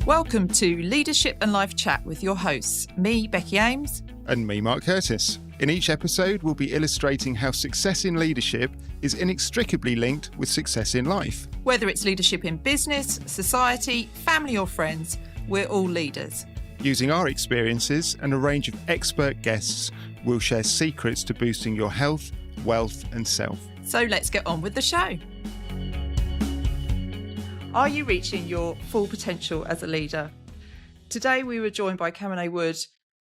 Welcome to Leadership and Life Chat with your hosts, me, Becky Ames. And me, Mark Curtis. In each episode, we'll be illustrating how success in leadership is inextricably linked with success in life. Whether it's leadership in business, society, family or friends, we're all leaders. Using our experiences and a range of expert guests, we'll share secrets to boosting your health, wealth and self. So let's get on with the show. Are you reaching your full potential as a leader? Today we were joined by Kamini Wood,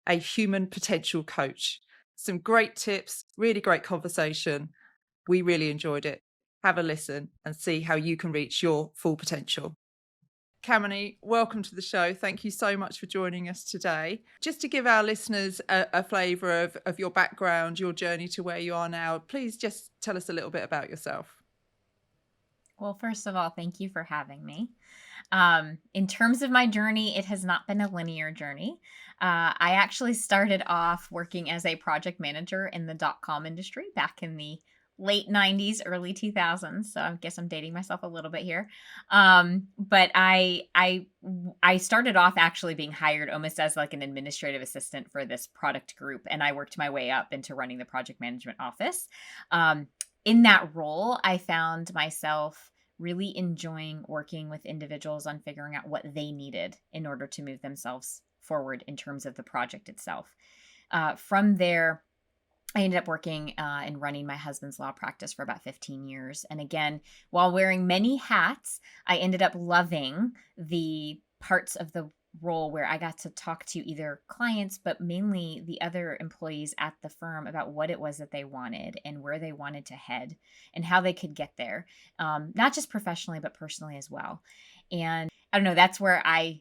a human potential coach. Some great tips, really great conversation. We really enjoyed it. Have a listen and see how you can reach your full potential. Kamini, welcome to the show. Thank you so much for joining us today. Just to give our listeners a flavour of your background, your journey to where you are now, please just tell us a little bit about yourself. Well, first of all, thank you for having me. In terms of my journey, it has not been a linear journey. I actually started off working as a project manager in the .com industry back in the late 90s, early 2000s. So I guess I'm dating myself a little bit here. But I started off actually being hired almost as like an administrative assistant for this product group. And I worked my way up into running the project management office. In that role, I found myself really enjoying working with individuals on figuring out what they needed in order to move themselves forward in terms of the project itself. From there, I ended up working and running my husband's law practice for about 15 years. And again, while wearing many hats, I ended up loving the parts of the role where I got to talk to either clients, but mainly the other employees at the firm about what it was that they wanted and where they wanted to head and how they could get there, not just professionally, but personally as well. And I don't know, that's where I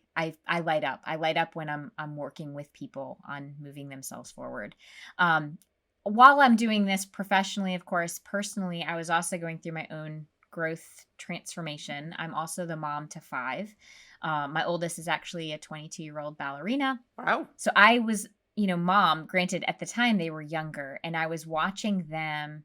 light up. I light up when I'm working with people on moving themselves forward. While I'm doing this professionally, of course, personally, I was also going through my own growth transformation. I'm also the mom to 5. My oldest is actually a 22-year-old ballerina. Wow. So I was, mom, granted at the time they were younger, and I was watching them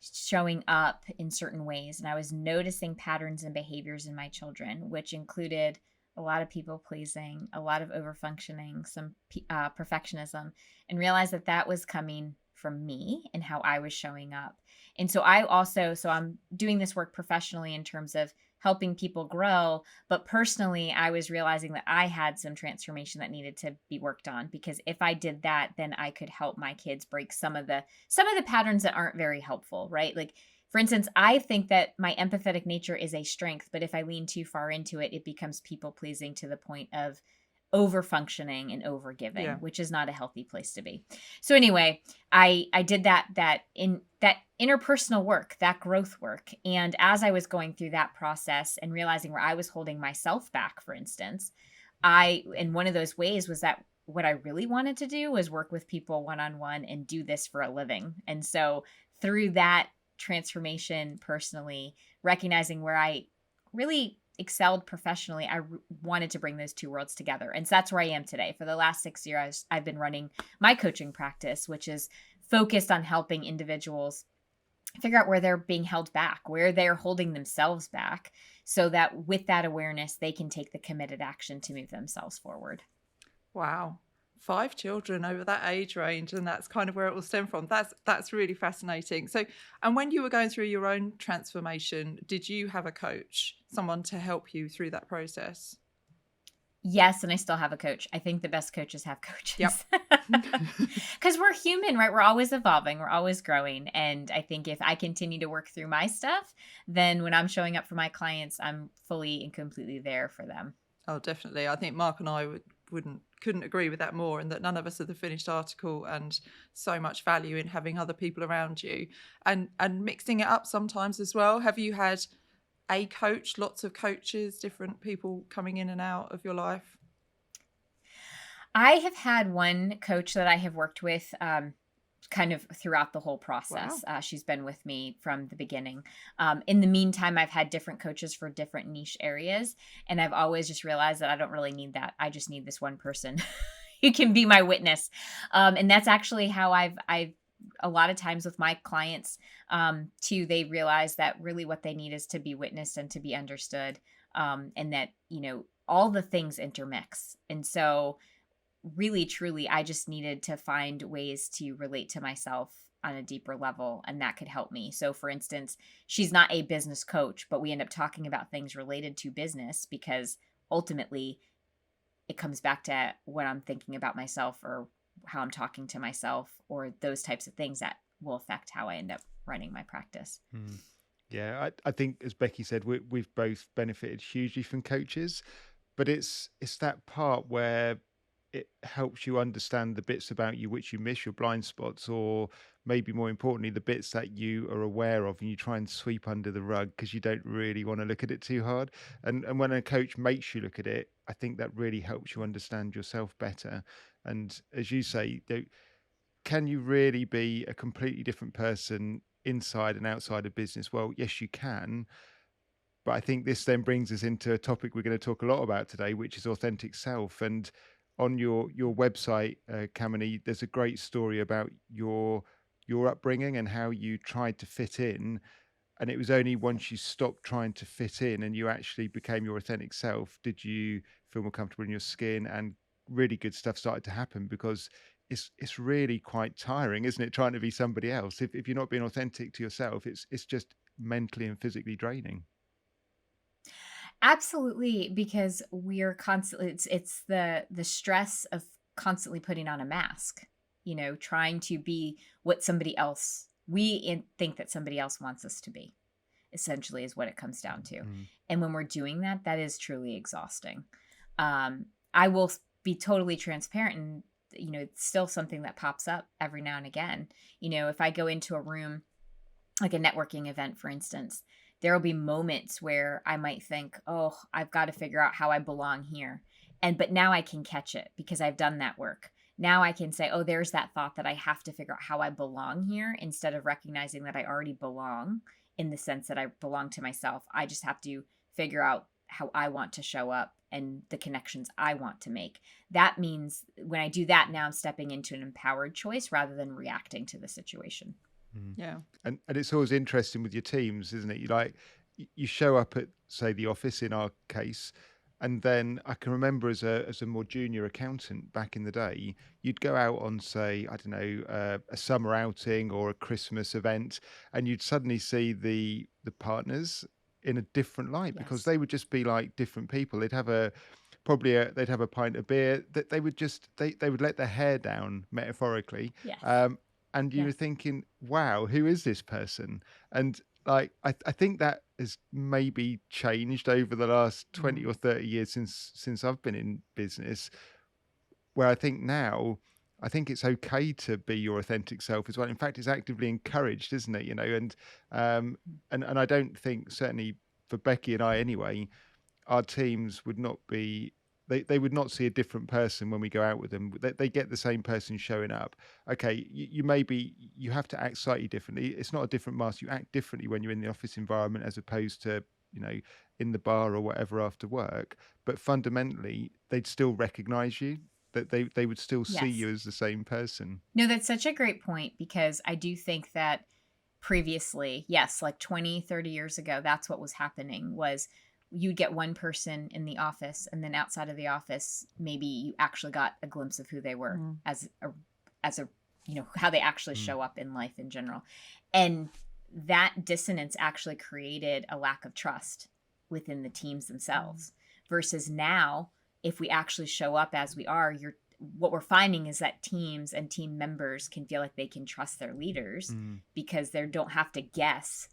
showing up in certain ways. And I was noticing patterns and behaviors in my children, which included a lot of people pleasing, a lot of overfunctioning, some perfectionism, and realized that that was coming from me and how I was showing up. And so I'm doing this work professionally in terms of helping people grow, but personally, I was realizing that I had some transformation that needed to be worked on, because if I did that, then I could help my kids break some of the patterns that aren't very helpful, right? Like, for instance, I think that my empathetic nature is a strength, but if I lean too far into it, it becomes people pleasing to the point of over functioning and over giving, which is not a healthy place to be. So anyway, I did that interpersonal work, that growth work. And as I was going through that process and realizing where I was holding myself back, for instance, and one of those ways was that what I really wanted to do was work with people one-on-one and do this for a living. And so through that transformation personally, recognizing where I really excelled professionally, I wanted to bring those two worlds together. And so that's where I am today. For the last 6 years, I've been running my coaching practice, which is focused on helping individuals figure out where they're being held back, where they're holding themselves back, so that with that awareness, they can take the committed action to move themselves forward. Wow. 5 children over that age range, and that's kind of where it will stem from. That's really fascinating. So, and when you were going through your own transformation, did you have a coach, someone to help you through that process? Yes, and I still have a coach. I think the best coaches have coaches. Yep. Because we're human, right? We're always evolving. We're always growing. And I think if I continue to work through my stuff, then when I'm showing up for my clients, I'm fully and completely there for them. Oh, definitely. I think Mark and I couldn't agree with that more, and that none of us are the finished article, and so much value in having other people around you and mixing it up sometimes as well. Have you had a coach, lots of coaches, different people coming in and out of your life? I have had one coach that I have worked with kind of throughout the whole process. Wow. She's been with me from the beginning. In the meantime, I've had different coaches for different niche areas, and I've always just realized that I don't really need that. I just need this one person who can be my witness. And that's actually how I've a lot of times with my clients too, they realize that really what they need is to be witnessed and to be understood. And that, all the things intermix. And so really, truly, I just needed to find ways to relate to myself on a deeper level, and that could help me. So, for instance, she's not a business coach, but we end up talking about things related to business because ultimately it comes back to what I'm thinking about myself or how I'm talking to myself or those types of things that will affect how I end up running my practice. Yeah, I think, as Becky said, we've both benefited hugely from coaches, but it's that part where it helps you understand the bits about you which you miss, your blind spots, or maybe more importantly, the bits that you are aware of and you try and sweep under the rug because you don't really want to look at it too hard. And when a coach makes you look at it, I think that really helps you understand yourself better. And as you say, can you really be a completely different person inside and outside of business? Well, yes, you can. But I think this then brings us into a topic we're going to talk a lot about today, which is authentic self. And on your website, Kamini, there's a great story about your upbringing and how you tried to fit in. And it was only once you stopped trying to fit in and you actually became your authentic self, did you feel more comfortable in your skin and really good stuff started to happen, because it's really quite tiring, isn't it, trying to be somebody else? If you're not being authentic to yourself, it's just mentally and physically draining. Absolutely, because we're constantly it's the stress of constantly putting on a mask, trying to be what somebody else think that somebody else wants us to be, essentially is what it comes down to. Mm. And when we're doing that, that is truly exhausting. I will be totally transparent, and it's still something that pops up every now and again. If I go into a room, like a networking event, for instance, there will be moments where I might think, oh, I've got to figure out how I belong here. But now I can catch it because I've done that work. Now I can say, oh, there's that thought that I have to figure out how I belong here, instead of recognizing that I already belong, in the sense that I belong to myself. I just have to figure out how I want to show up and the connections I want to make. That means when I do that, now I'm stepping into an empowered choice rather than reacting to the situation. Yeah. And it's always interesting with your teams, isn't it? You show up at, say, the office in our case, and then I can remember as a more junior accountant back in the day, you'd go out on, say, I don't know, a summer outing or a Christmas event, and you'd suddenly see the partners in a different light, because Yes. they would just be like different people. They'd have they'd have a pint of beer. That they would just they would let their hair down, metaphorically. Yes. And you were Yes. thinking, wow, who is this person? And like I think that has maybe changed over the last 20 or 30 years since I've been in business, where I think now I think it's okay to be your authentic self as well. In fact, it's actively encouraged, isn't it? And I don't think, certainly for Becky and I anyway, our teams would not be, they would not see a different person when we go out with them. They get the same person showing up. Okay, you have to act slightly differently. It's not a different mask. You act differently when you're in the office environment as opposed to, in the bar or whatever after work. But fundamentally, they'd still recognize you, that they would still see Yes. you as the same person. No, that's such a great point, because I do think that previously, yes, like 20, 30 years ago, that's what was happening. Was you'd get one person in the office, and then outside of the office, maybe you actually got a glimpse of who they were as a how they actually show up in life in general. And that dissonance actually created a lack of trust within the teams themselves. Versus now, if we actually show up as we are, what we're finding is that teams and team members can feel like they can trust their leaders, because they don't have to guess,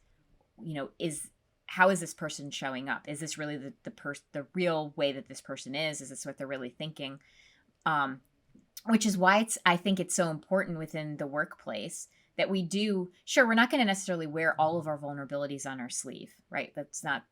how is this person showing up? Is this really the real way that this person is? Is this what they're really thinking? Which is why I think it's so important within the workplace that we do. Sure, we're not going to necessarily wear all of our vulnerabilities on our sleeve, right? That's not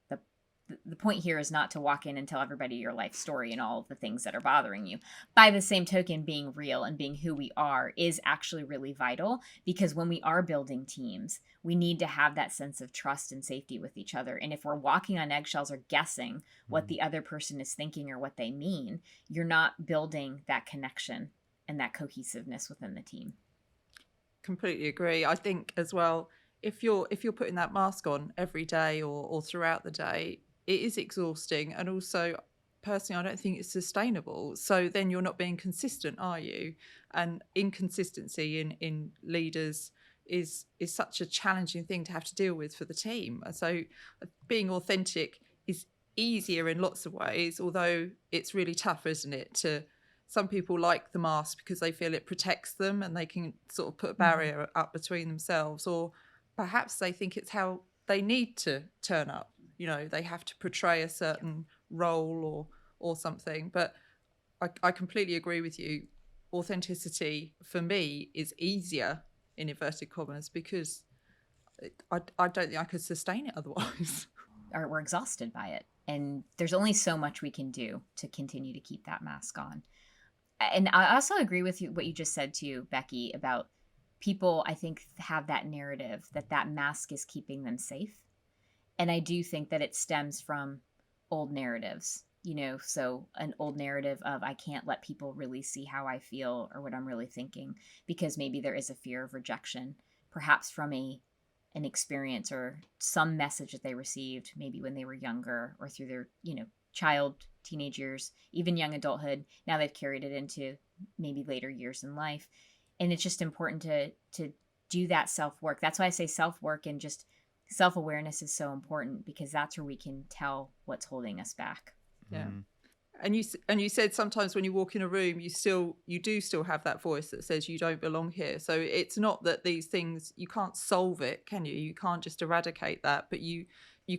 the point here is not to walk in and tell everybody your life story and all of the things that are bothering you. By the same token, being real and being who we are is actually really vital, because when we are building teams, we need to have that sense of trust and safety with each other. And if we're walking on eggshells or guessing what the other person is thinking or what they mean, you're not building that connection and that cohesiveness within the team. Completely agree. I think as well, if you're putting that mask on every day or throughout the day, it is exhausting. And also, personally, I don't think it's sustainable. So then you're not being consistent, are you? And inconsistency in leaders is such a challenging thing to have to deal with for the team. So being authentic is easier in lots of ways, although it's really tough, isn't it? Some people like the mask because they feel it protects them and they can sort of put a barrier up between themselves, or perhaps they think it's how they need to turn up. They have to portray a certain role or something. But I completely agree with you. Authenticity for me is easier in inverted commas because I don't think I could sustain it otherwise. Or we're exhausted by it. And there's only so much we can do to continue to keep that mask on. And I also agree with you, what you just said to you, Becky, about people, I think, have that narrative that mask is keeping them safe. And I do think that it stems from old narratives, so an old narrative of I can't let people really see how I feel or what I'm really thinking, because maybe there is a fear of rejection, perhaps from an experience or some message that they received maybe when they were younger or through their, child, teenage years, even young adulthood. Now they've carried it into maybe later years in life. And it's just important to do that self-work. That's why I say self-work and just self-awareness is so important, because that's where we can tell what's holding us back. Yeah. And you said sometimes when you walk in a room, you do still have that voice that says you don't belong here. So it's not that these things, you can't solve it, can you? You can't just eradicate that, but you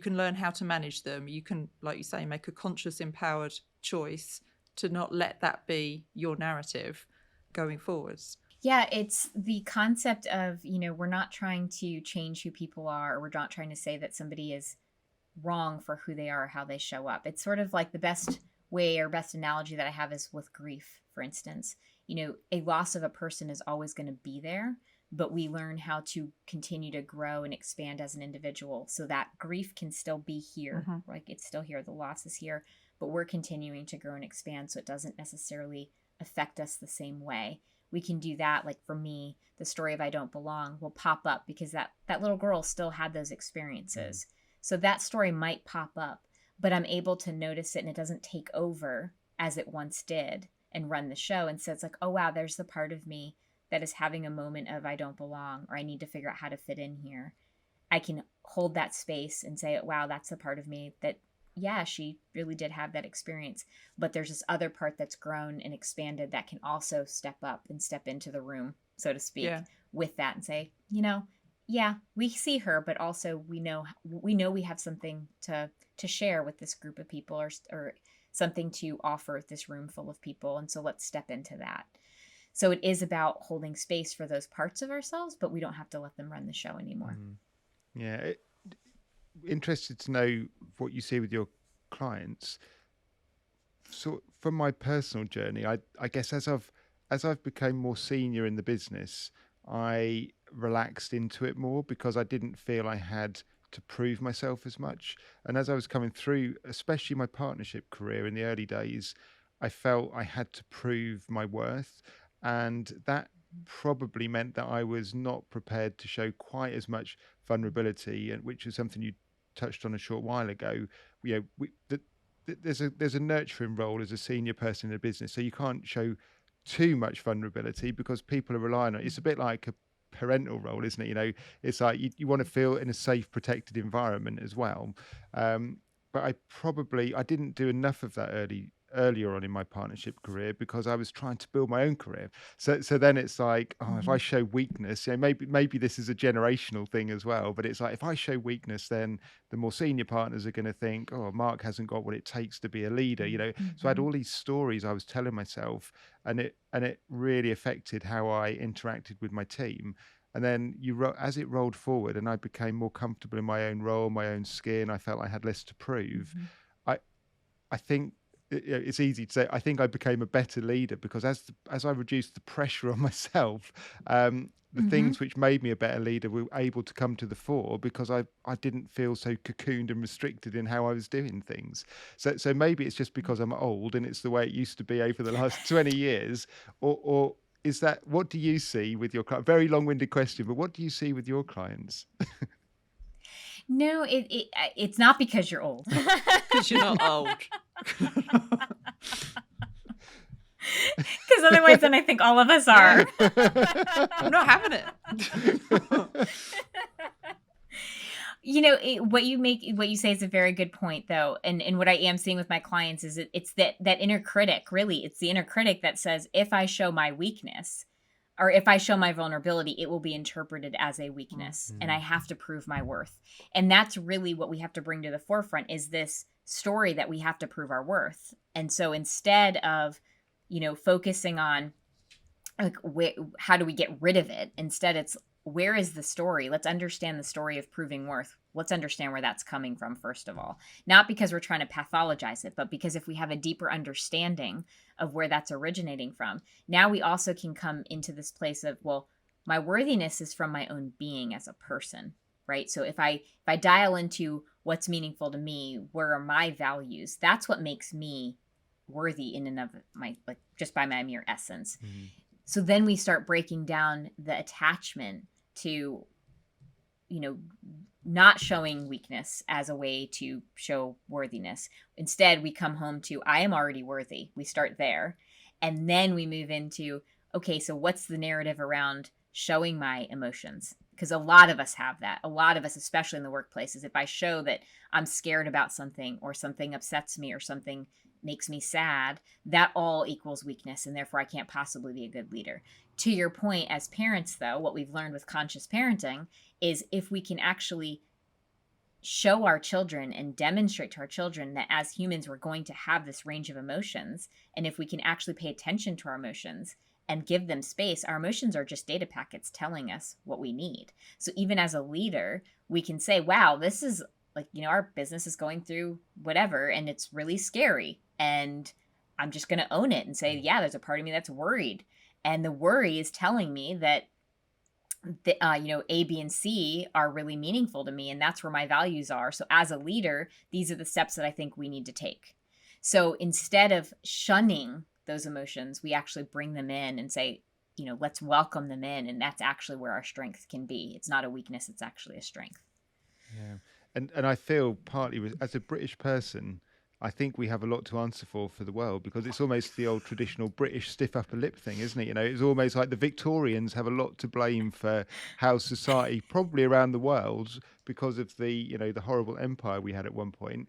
can learn how to manage them. You can, like you say, make a conscious, empowered choice to not let that be your narrative going forwards. Yeah, it's the concept of, we're not trying to change who people are, or we're not trying to say that somebody is wrong for who they are or how they show up. It's sort of like the best way or best analogy that I have is with grief, for instance. A loss of a person is always going to be there, but we learn how to continue to grow and expand as an individual so that grief can still be here. Like it's still here, the loss is here, but we're continuing to grow and expand so it doesn't necessarily affect us the same way. We can do that. Like for me, the story of I Don't Belong will pop up because that little girl still had those experiences. So that story might pop up, but I'm able to notice it and it doesn't take over as it once did and run the show. And so it's like, oh, wow, there's the part of me that is having a moment of I don't belong, or I need to figure out how to fit in here. I can hold that space and say, wow, that's the part of me that, yeah, she really did have that experience. But there's this other part that's grown and expanded that can also step up and step into the room, so to speak, with that and say, yeah, we see her, but also we know we have something to share with this group of people, or something to offer this room full of people. And so let's step into that. So it is about holding space for those parts of ourselves, but we don't have to let them run the show anymore. Yeah. Interested to know what you see with your clients. So from my personal journey, I guess as I've become more senior in the business, I relaxed into it more because I didn't feel I had to prove myself as much. And as I was coming through, especially my partnership career in the early days, I felt I had to prove my worth. And that probably meant that I was not prepared to show quite as much vulnerability, and which is something you touched on a short while ago. There's a nurturing role as a senior person in a business, so you can't show too much vulnerability because people are relying on it. It's a bit like a parental role, isn't it? It's like you want to feel in a safe, protected environment as well. But I didn't do enough of that earlier on in my partnership career because I was trying to build my own career. So then it's like, if I show weakness, maybe this is a generational thing as well, but it's like, if I show weakness, then the more senior partners are going to think, oh, Mark hasn't got what it takes to be a leader, So I had all these stories I was telling myself, and it really affected how I interacted with my team. And then as it rolled forward and I became more comfortable in my own role, my own skin, I felt I had less to prove. I think it's easy to say, I think I became a better leader because as I reduced the pressure on myself, the things which made me a better leader were able to come to the fore because I didn't feel so cocooned and restricted in how I was doing things. So maybe it's just because I'm old and it's the way it used to be over the last 20 years, or is that, what do you see with your clients? Very long-winded question, but what do you see with your clients? No, it's not because you're old. Because you're not old. Because otherwise, then I think all of us are. I'm not having it. What you say is a very good point, though, and what I am seeing with my clients is it's that inner critic. Really, it's the inner critic that says, if I show my weakness, or if I show my vulnerability, it will be interpreted as a weakness, and I have to prove my worth. And that's really what we have to bring to the forefront, is this story that we have to prove our worth. And so instead of, focusing on like how do we get rid of it, instead it's, where is the story? Let's understand the story of proving worth. Let's understand where that's coming from, first of all. Not because we're trying to pathologize it, but because if we have a deeper understanding of where that's originating from, now we also can come into this place of, well, my worthiness is from my own being as a person, right? So if I dial into what's meaningful to me, where are my values, that's what makes me worthy in and of my, like, just by my mere essence. Mm-hmm. So then we start breaking down the attachment to, not showing weakness as a way to show worthiness. Instead, we come home to, I am already worthy. We start there. And then we move into, okay, so what's the narrative around showing my emotions? Because a lot of us have that. A lot of us, especially in the workplaces, if I show that I'm scared about something, or something upsets me, or something makes me sad, that all equals weakness, and therefore I can't possibly be a good leader. To your point, as parents, though, what we've learned with conscious parenting is, if we can actually show our children and demonstrate to our children that as humans we're going to have this range of emotions, and if we can actually pay attention to our emotions and give them space, our emotions are just data packets telling us what we need. So even as a leader, we can say, wow, this is like, our business is going through whatever, and it's really scary. And I'm just going to own it and say, yeah, there's a part of me that's worried. And the worry is telling me that, A, B, and C are really meaningful to me. And that's where my values are. So as a leader, these are the steps that I think we need to take. So instead of shunning those emotions, we actually bring them in and say, let's welcome them in. And that's actually where our strength can be. It's not a weakness. It's actually a strength. Yeah. And I feel partly, as a British person, I think we have a lot to answer for the world, because it's almost the old traditional British stiff upper lip thing, isn't it? It's almost like the Victorians have a lot to blame for how society, probably around the world, because of the the horrible empire we had at one point.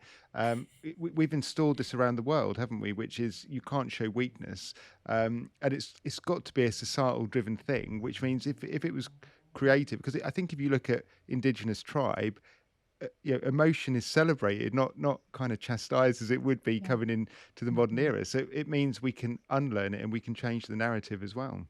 We've installed this around the world, haven't we? Which is, you can't show weakness, and it's got to be a societal driven thing. Which means if it was creative, because I think if you look at Indigenous tribe, emotion is celebrated, not kind of chastised as it would be coming into the modern era. So it means we can unlearn it, and we can change the narrative as well.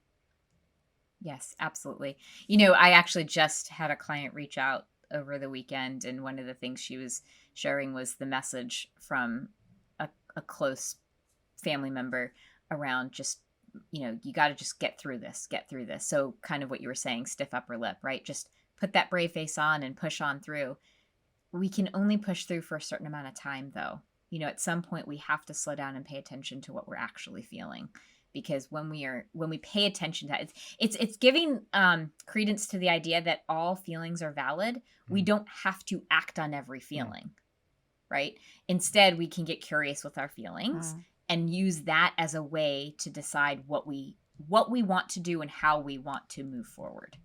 Yes, absolutely. I actually just had a client reach out over the weekend, and one of the things she was sharing was the message from a close family member around just, you got to just get through this. So kind of what you were saying, stiff upper lip, right? Just put that brave face on and push on through. We can only push through for a certain amount of time, though. At some point we have to slow down and pay attention to what we're actually feeling, because when we pay attention to it, it's giving credence to the idea that all feelings are valid. We don't have to act on every feeling, right? Instead, we can get curious with our feelings and use that as a way to decide what we want to do and how we want to move forward.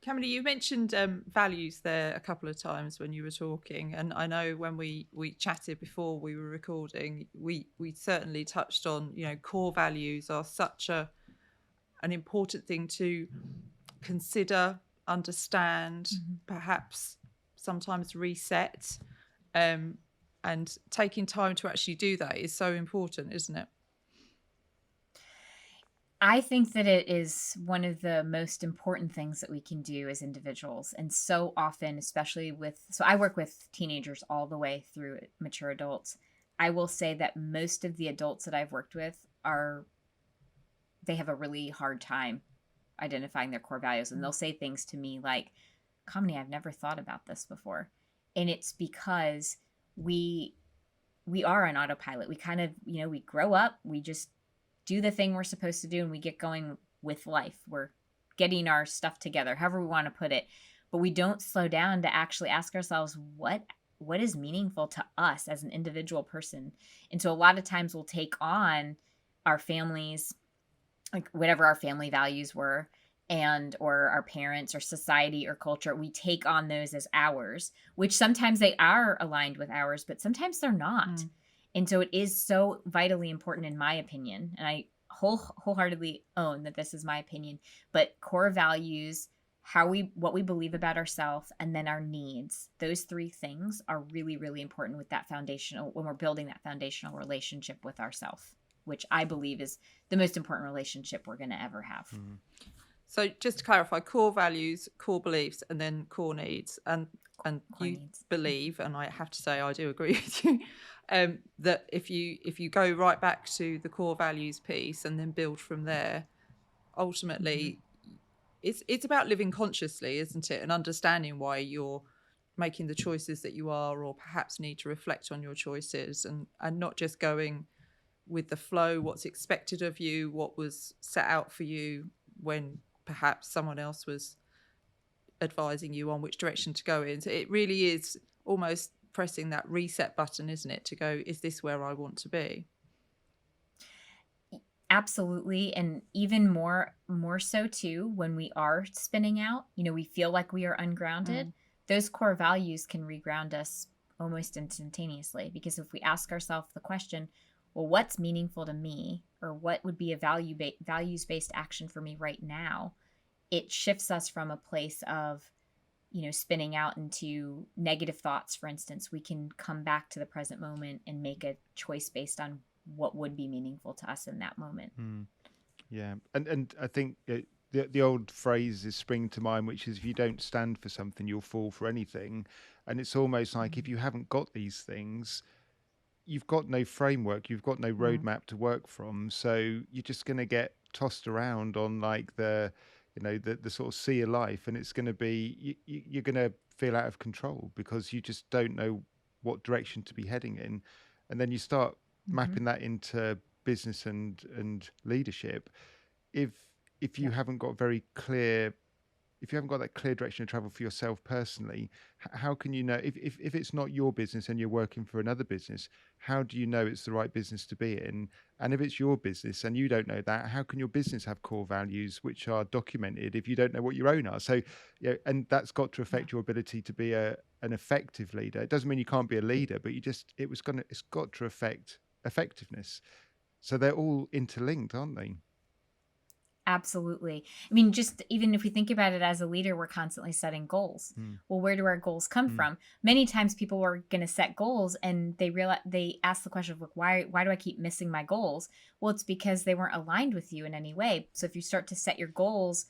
Kamini, you mentioned values there a couple of times when you were talking, and I know when we chatted before we were recording, we certainly touched on, core values are such an important thing to consider, understand, perhaps sometimes reset, and taking time to actually do that is so important, isn't it? I think that it is one of the most important things that we can do as individuals. And so often, especially so I work with teenagers all the way through mature adults. I will say that most of the adults that I've worked with they have a really hard time identifying their core values. And they'll say things to me like, Kamini, I've never thought about this before. And it's because we are on autopilot. We kind of, we grow up, we just do the thing we're supposed to do, and we get going with life. We're getting our stuff together, however we want to put it, but we don't slow down to actually ask ourselves, what what is meaningful to us as an individual person. And so a lot of times we'll take on our families, like whatever our family values were, and or our parents or society or culture, we take on those as ours, which sometimes they are aligned with ours, but sometimes they're not. And so it is so vitally important, in my opinion, and I wholeheartedly own that this is my opinion, but core values, what we believe about ourselves, and then our needs, those three things are really, really important with that foundational, when we're building that foundational relationship with ourselves, which I believe is the most important relationship we're going to ever have. So just to clarify, core values, core beliefs, and then core needs. And you needs. believe, and I have to say I do agree with you, that if you go right back to the core values piece and then build from there, ultimately it's about living consciously, isn't it? And understanding why you're making the choices that you are, or perhaps need to reflect on your choices, and not just going with the flow, what's expected of you, what was set out for you when perhaps someone else was advising you on which direction to go in. So it really is almost pressing that reset button, isn't it, to go, is this where I want to be? Absolutely. And even more so too, when we are spinning out, we feel like we are ungrounded, those core values can reground us almost instantaneously. Because if we ask ourselves the question, well, what's meaningful to me, or what would be a values-based action for me right now, it shifts us from a place of, spinning out into negative thoughts. For instance, we can come back to the present moment and make a choice based on what would be meaningful to us in that moment. Yeah. And I think the old phrase is spring to mind, which is, if you don't stand for something, you'll fall for anything. And it's almost like, if you haven't got these things, you've got no framework, you've got no roadmap to work from. So you're just going to get tossed around on like the sort of sea of life. And it's going to be, you're going to feel out of control because you just don't know what direction to be heading in. And then you start mapping that into business and leadership. If you haven't got if you haven't got that clear direction of travel for yourself personally, how can you know, if it's not your business and you're working for another business, how do you know it's the right business to be in? And if it's your business and you don't know that, how can your business have core values which are documented if you don't know what your own are? So, and that's got to affect your ability to be an effective leader. It doesn't mean you can't be a leader, but it's got to affect effectiveness. So they're all interlinked, aren't they? Absolutely. I mean, just even if we think about it as a leader, we're constantly setting goals. Well, where do our goals come from? Many times people are going to set goals and they ask the question of, like, why do I keep missing my goals? Well, it's because they weren't aligned with you in any way. So if you start to set your goals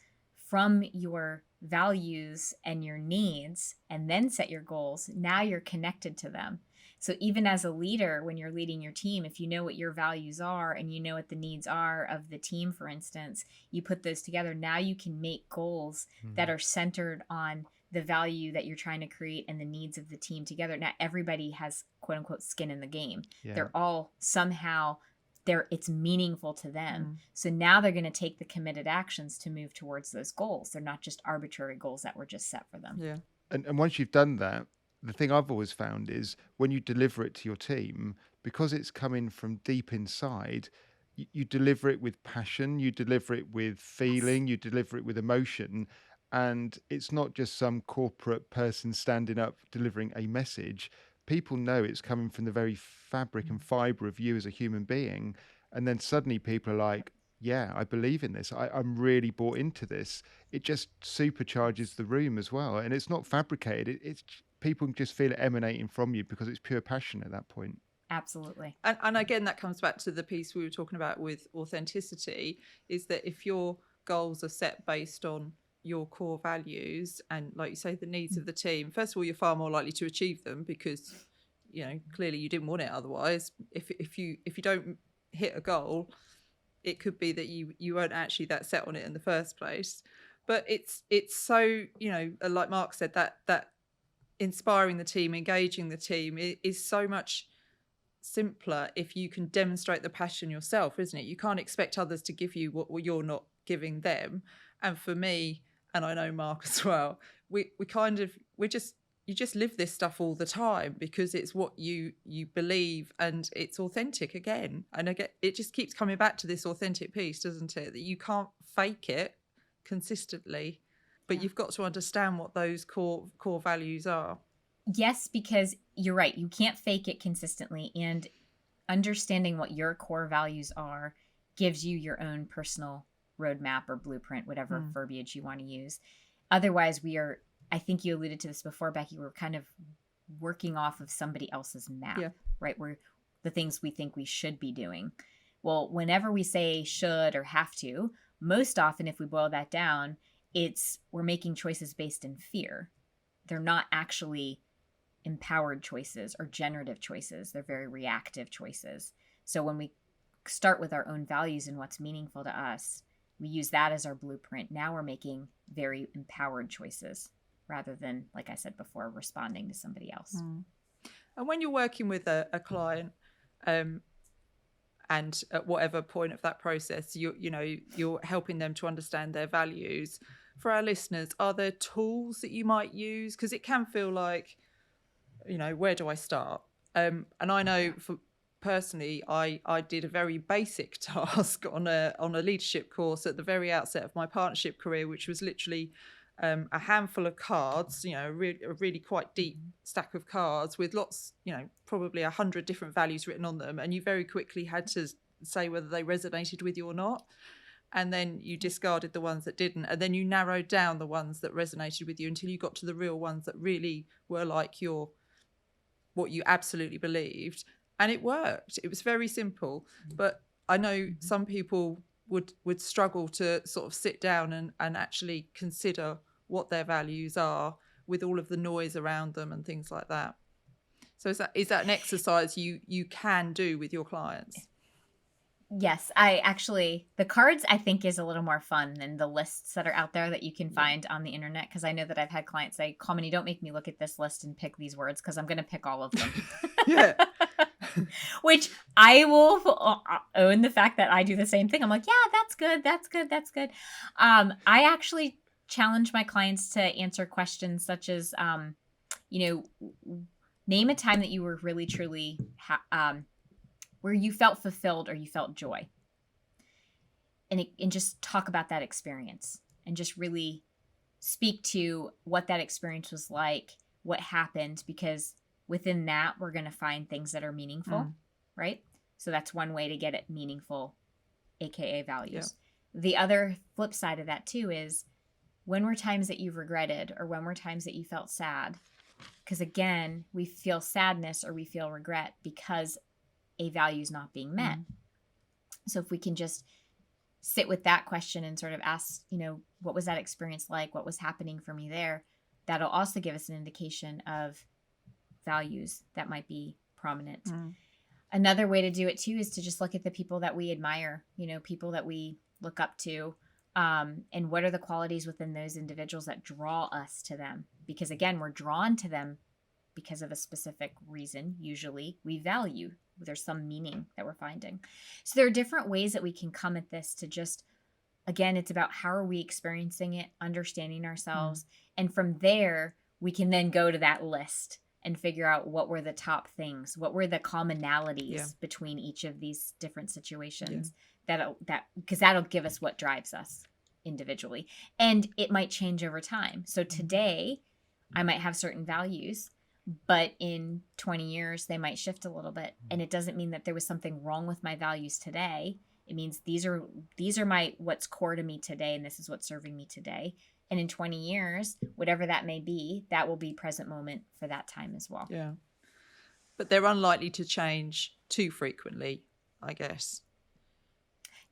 from your values and your needs, and then set your goals, now you're connected to them. So even as a leader, when you're leading your team, if you know what your values are and you know what the needs are of the team, for instance, you put those together. Now you can make goals that are centered on the value that you're trying to create and the needs of the team together. Now everybody has, quote unquote, skin in the game. Yeah. They're all somehow it's meaningful to them. So now they're going to take the committed actions to move towards those goals. They're not just arbitrary goals that were just set for them. Yeah. And once you've done that, the thing I've always found is, when you deliver it to your team, because it's coming from deep inside, you deliver it with passion, you deliver it with feeling, you deliver it with emotion. And it's not just some corporate person standing up delivering a message. People know it's coming from the very fabric and fiber of you as a human being. And then suddenly people are like, yeah, I believe in this. I'm really bought into this. It just supercharges the room as well. And it's not fabricated. It's people just feel it emanating from you because it's pure passion at that point. Absolutely. And again, that comes back to the piece we were talking about with authenticity, is that if your goals are set based on your core values and, like you say, the needs of the team, first of all, you're far more likely to achieve them because, clearly you didn't want it otherwise. If you don't hit a goal, it could be that you weren't actually that set on it in the first place. But it's so, like Mark said, that inspiring the team, engaging the team is so much simpler if you can demonstrate the passion yourself, isn't it? You can't expect others to give you what you're not giving them. And for me, and I know Mark as well, we're just you just live this stuff all the time because it's what you believe, and it's authentic again. And again, it just keeps coming back to this authentic piece, doesn't it? That you can't fake it consistently, but Yeah. you've got to understand what those core values are. Yes, because you're right. You can't fake it consistently. And understanding what your core values are gives you your own personal roadmap or blueprint, whatever verbiage you want to use. Otherwise, I think you alluded to this before, Becky, we're kind of working off of somebody else's map, right? We're the things we think we should be doing. Well, whenever we say should or have to, most often, if we boil that down, we're making choices based in fear. They're not actually empowered choices or generative choices. They're very reactive choices. So when we start with our own values and what's meaningful to us, we use that as our blueprint. Now we're making very empowered choices rather than, like I said before, responding to somebody else. And when you're working with a client, and at whatever point of that process, you're helping them to understand their values. For our listeners, are there tools that you might use? Because it can feel like, where do I start? And I know personally, I did a very basic task on a leadership course at the very outset of my partnership career, which was literally a handful of cards, a really quite deep stack of cards with lots, probably 100 different values written on them. And you very quickly had to say whether they resonated with you or not. And then you discarded the ones that didn't. And then you narrowed down the ones that resonated with you until you got to the real ones that really were like what you absolutely believed. And it worked. It was very simple. But I know some people would struggle to sort of sit down and actually consider what their values are with all of the noise around them and things like that. So is that an exercise you can do with your clients? Yes, the cards I think is a little more fun than the lists that are out there that you can find on the internet. Because I know that I've had clients say, Kamini, don't make me look at this list and pick these words because I'm going to pick all of them. Yeah. Which I will own the fact that I do the same thing. I'm like, yeah, that's good. That's good. That's good. I actually challenge my clients to answer questions such as, name a time that you were really, truly where you felt fulfilled or you felt joy. And just talk about that experience and just really speak to what that experience was like, what happened, because within that, we're going to find things that are meaningful, right? So that's one way to get it meaningful, AKA values. Yeah. The other flip side of that too is when were times that you've regretted or when were times that you felt sad? Because again, we feel sadness or we feel regret because a value is not being met. So if we can just sit with that question and sort of ask, what was that experience like? What was happening for me there? That'll also give us an indication of values that might be prominent. Another way to do it too is to just look at the people that we admire, people that we look up to, and what are the qualities within those individuals that draw us to them? Because again, we're drawn to them because of a specific reason. Usually we value. There's some meaning that we're finding. So there are different ways that we can come at this to just, again, it's about how are we experiencing it, understanding ourselves. And from there, we can then go to that list and figure out what were the top things, what were the commonalities between each of these different situations because that'll give us what drives us individually. And it might change over time. So today I might have certain values, but in 20 years, they might shift a little bit. And it doesn't mean that there was something wrong with my values today. It means these are what's core to me today. And this is what's serving me today. And in 20 years, whatever that may be, that will be present moment for that time as well. Yeah. But they're unlikely to change too frequently, I guess.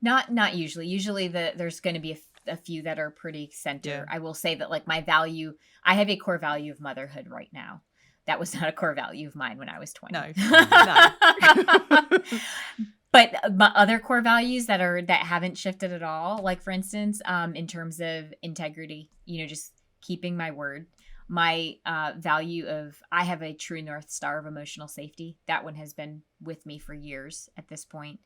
Not usually. Usually there's going to be a few that are pretty center. Yeah. I will say that like my value, I have a core value of motherhood right now. That was not a core value of mine when I was 20. No. But my other core values that haven't shifted at all, like for instance, in terms of integrity, just keeping my word, my value of, I have a true North Star of emotional safety. That one has been with me for years at this point.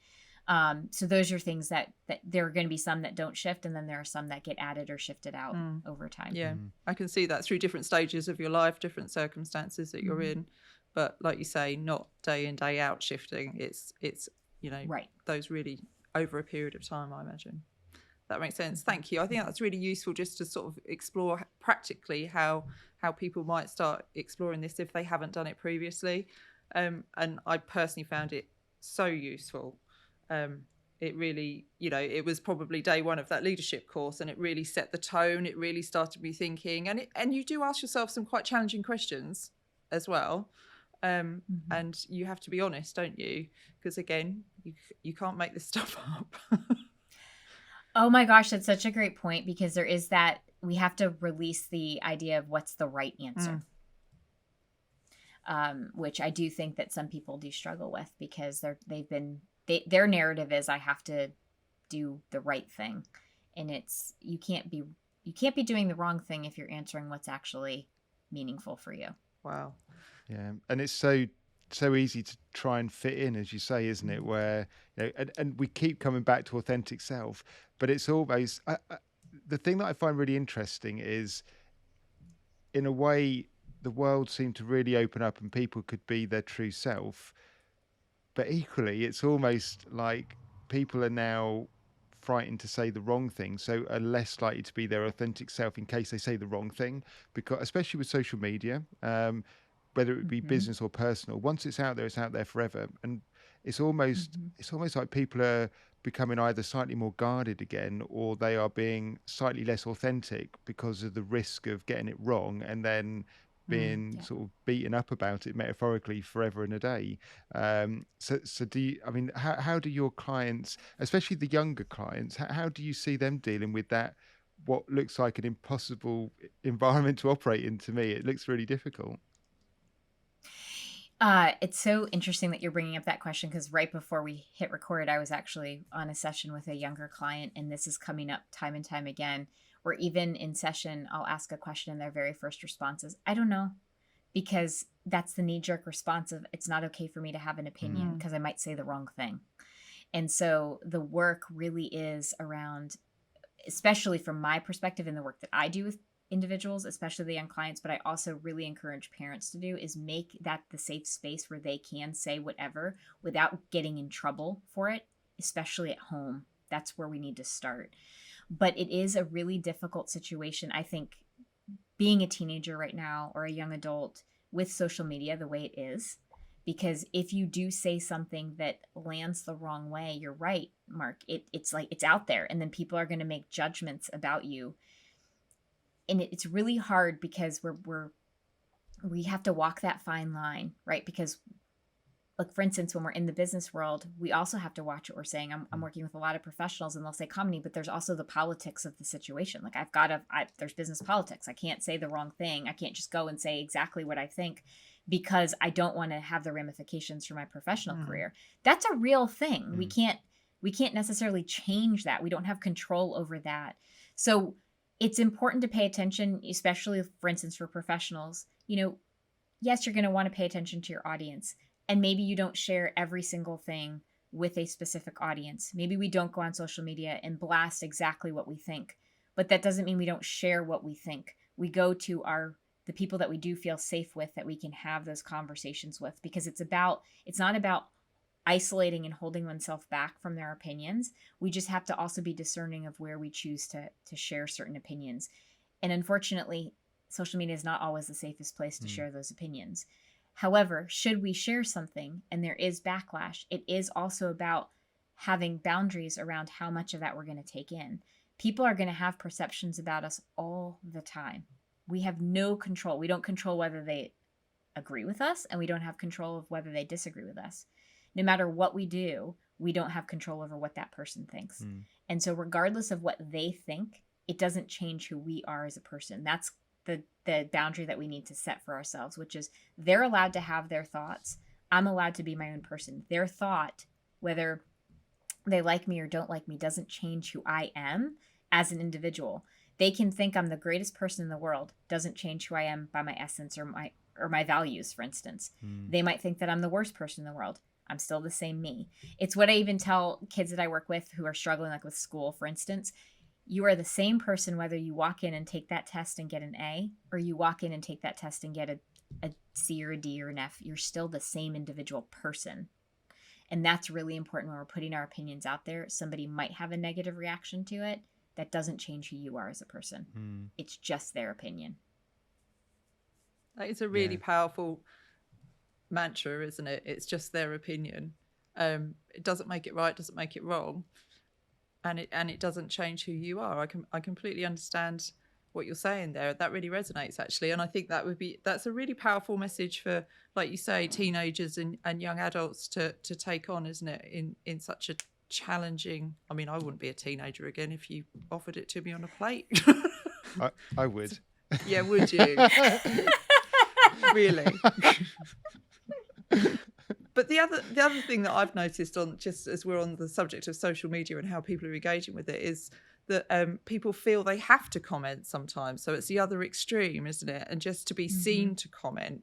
So those are things that there are going to be some that don't shift, and then there are some that get added or shifted out over time. Yeah, I can see that through different stages of your life, different circumstances that you're in. But like you say, not day in, day out shifting. It's Right. those really over a period of time, I imagine. That makes sense. Thank you. I think that's really useful just to sort of explore practically how people might start exploring this if they haven't done it previously. And I personally found it so useful. It really, it was probably day one of that leadership course, and it really set the tone. It really started me thinking, and you do ask yourself some quite challenging questions as well. And you have to be honest, don't you? Because again, you can't make this stuff up. Oh my gosh, that's such a great point, because there is that we have to release the idea of what's the right answer. Which I do think that some people do struggle with, because their narrative is, I have to do the right thing, and it's you can't be doing the wrong thing if you're answering what's actually meaningful for you. Wow. Yeah, and it's so easy to try and fit in, as you say, isn't it? Where and we keep coming back to authentic self, but it's always the thing that I find really interesting is, in a way, the world seemed to really open up and people could be their true self. But equally, it's almost like people are now frightened to say the wrong thing, so are less likely to be their authentic self in case they say the wrong thing. Because especially with social media, whether it be business or personal, once it's out there forever. And it's almost like people are becoming either slightly more guarded again, or they are being slightly less authentic because of the risk of getting it wrong and then being sort of beaten up about it, metaphorically, forever and a day. So do you, I mean, how do your clients, especially the younger clients, how do you see them dealing with that, what looks like an impossible environment to operate in? To me, it looks really difficult. It's so interesting that you're bringing up that question, because right before we hit record, I was actually on a session with a younger client, and this is coming up time and time again, where even in session, I'll ask a question and their very first response is, I don't know, because that's the knee-jerk response of, it's not okay for me to have an opinion because I might say the wrong thing. And so the work really is around, especially from my perspective in the work that I do with individuals, especially the young clients, but I also really encourage parents to do, is make that the safe space where they can say whatever without getting in trouble for it, especially at home. That's where we need to start. But it is a really difficult situation, I think, being a teenager right now, or a young adult, with social media the way it is. Because if you do say something that lands the wrong way, you're right, Mark, it's like it's out there, and then people are going to make judgments about you. And it's really hard, because we have to walk that fine line, right? Because, like, for instance, when we're in the business world, we also have to watch what we're saying. I'm working with a lot of professionals, and they'll say Kamini, but there's also the politics of the situation. Like, there's business politics. I can't say the wrong thing. I can't just go and say exactly what I think, because I don't want to have the ramifications for my professional career. That's a real thing. We can't necessarily change that. We don't have control over that. So it's important to pay attention, especially, for instance, for professionals. Yes, you're going to want to pay attention to your audience. And maybe you don't share every single thing with a specific audience. Maybe we don't go on social media and blast exactly what we think. But that doesn't mean we don't share what we think. We go to the people that we do feel safe with, that we can have those conversations with, because it's not about isolating and holding oneself back from their opinions. We just have to also be discerning of where we choose to share certain opinions. And unfortunately, social media is not always the safest place to share those opinions. However, should we share something and there is backlash, it is also about having boundaries around how much of that we're going to take in. People are going to have perceptions about us all the time. We have no control. We don't control whether they agree with us, and we don't have control of whether they disagree with us. No matter what we do, we don't have control over what that person thinks. And so regardless of what they think, it doesn't change who we are as a person. That's the boundary that we need to set for ourselves, which is, they're allowed to have their thoughts. I'm allowed to be my own person. Their thought, whether they like me or don't like me, doesn't change who I am as an individual. They can think I'm the greatest person in the world, doesn't change who I am by my essence or my values, for instance. They might think that I'm the worst person in the world. I'm still the same me. It's what I even tell kids that I work with who are struggling, like with school, for instance. You are the same person whether you walk in and take that test and get an A, or you walk in and take that test and get a C or a D or an F. You're still the same individual person. And that's really important when we're putting our opinions out there. Somebody might have a negative reaction to it. That doesn't change who you are as a person. It's just their opinion. That is a really powerful mantra, isn't it? It's just their opinion. It doesn't make it right, doesn't make it wrong. And it doesn't change who you are. I completely understand what you're saying there. That really resonates, actually. And I think that's a really powerful message for, like you say, teenagers and young adults to take on, isn't it? In such a challenging, I mean, I wouldn't be a teenager again if you offered it to me on a plate. I would. Yeah, would you? Really? But the other thing that I've noticed, on just as we're on the subject of social media and how people are engaging with it, is that people feel they have to comment sometimes. So it's the other extreme, isn't it? And just to be seen to comment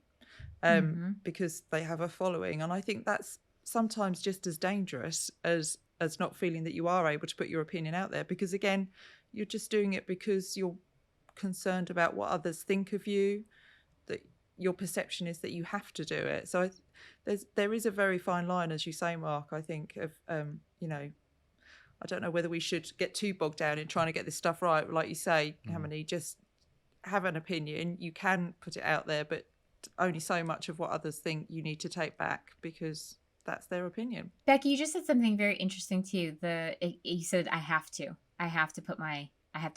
because they have a following. And I think that's sometimes just as dangerous as not feeling that you are able to put your opinion out there, because again, you're just doing it because you're concerned about what others think of you, that your perception is that you have to do it. So there is a very fine line, as you say, Mark, I think, of I don't know whether we should get too bogged down in trying to get this stuff right. Like you say, Kamini, just have an opinion. You can put it out there, but only so much of what others think you need to take back, because that's their opinion. Becky, you just said something very interesting too. You said I have to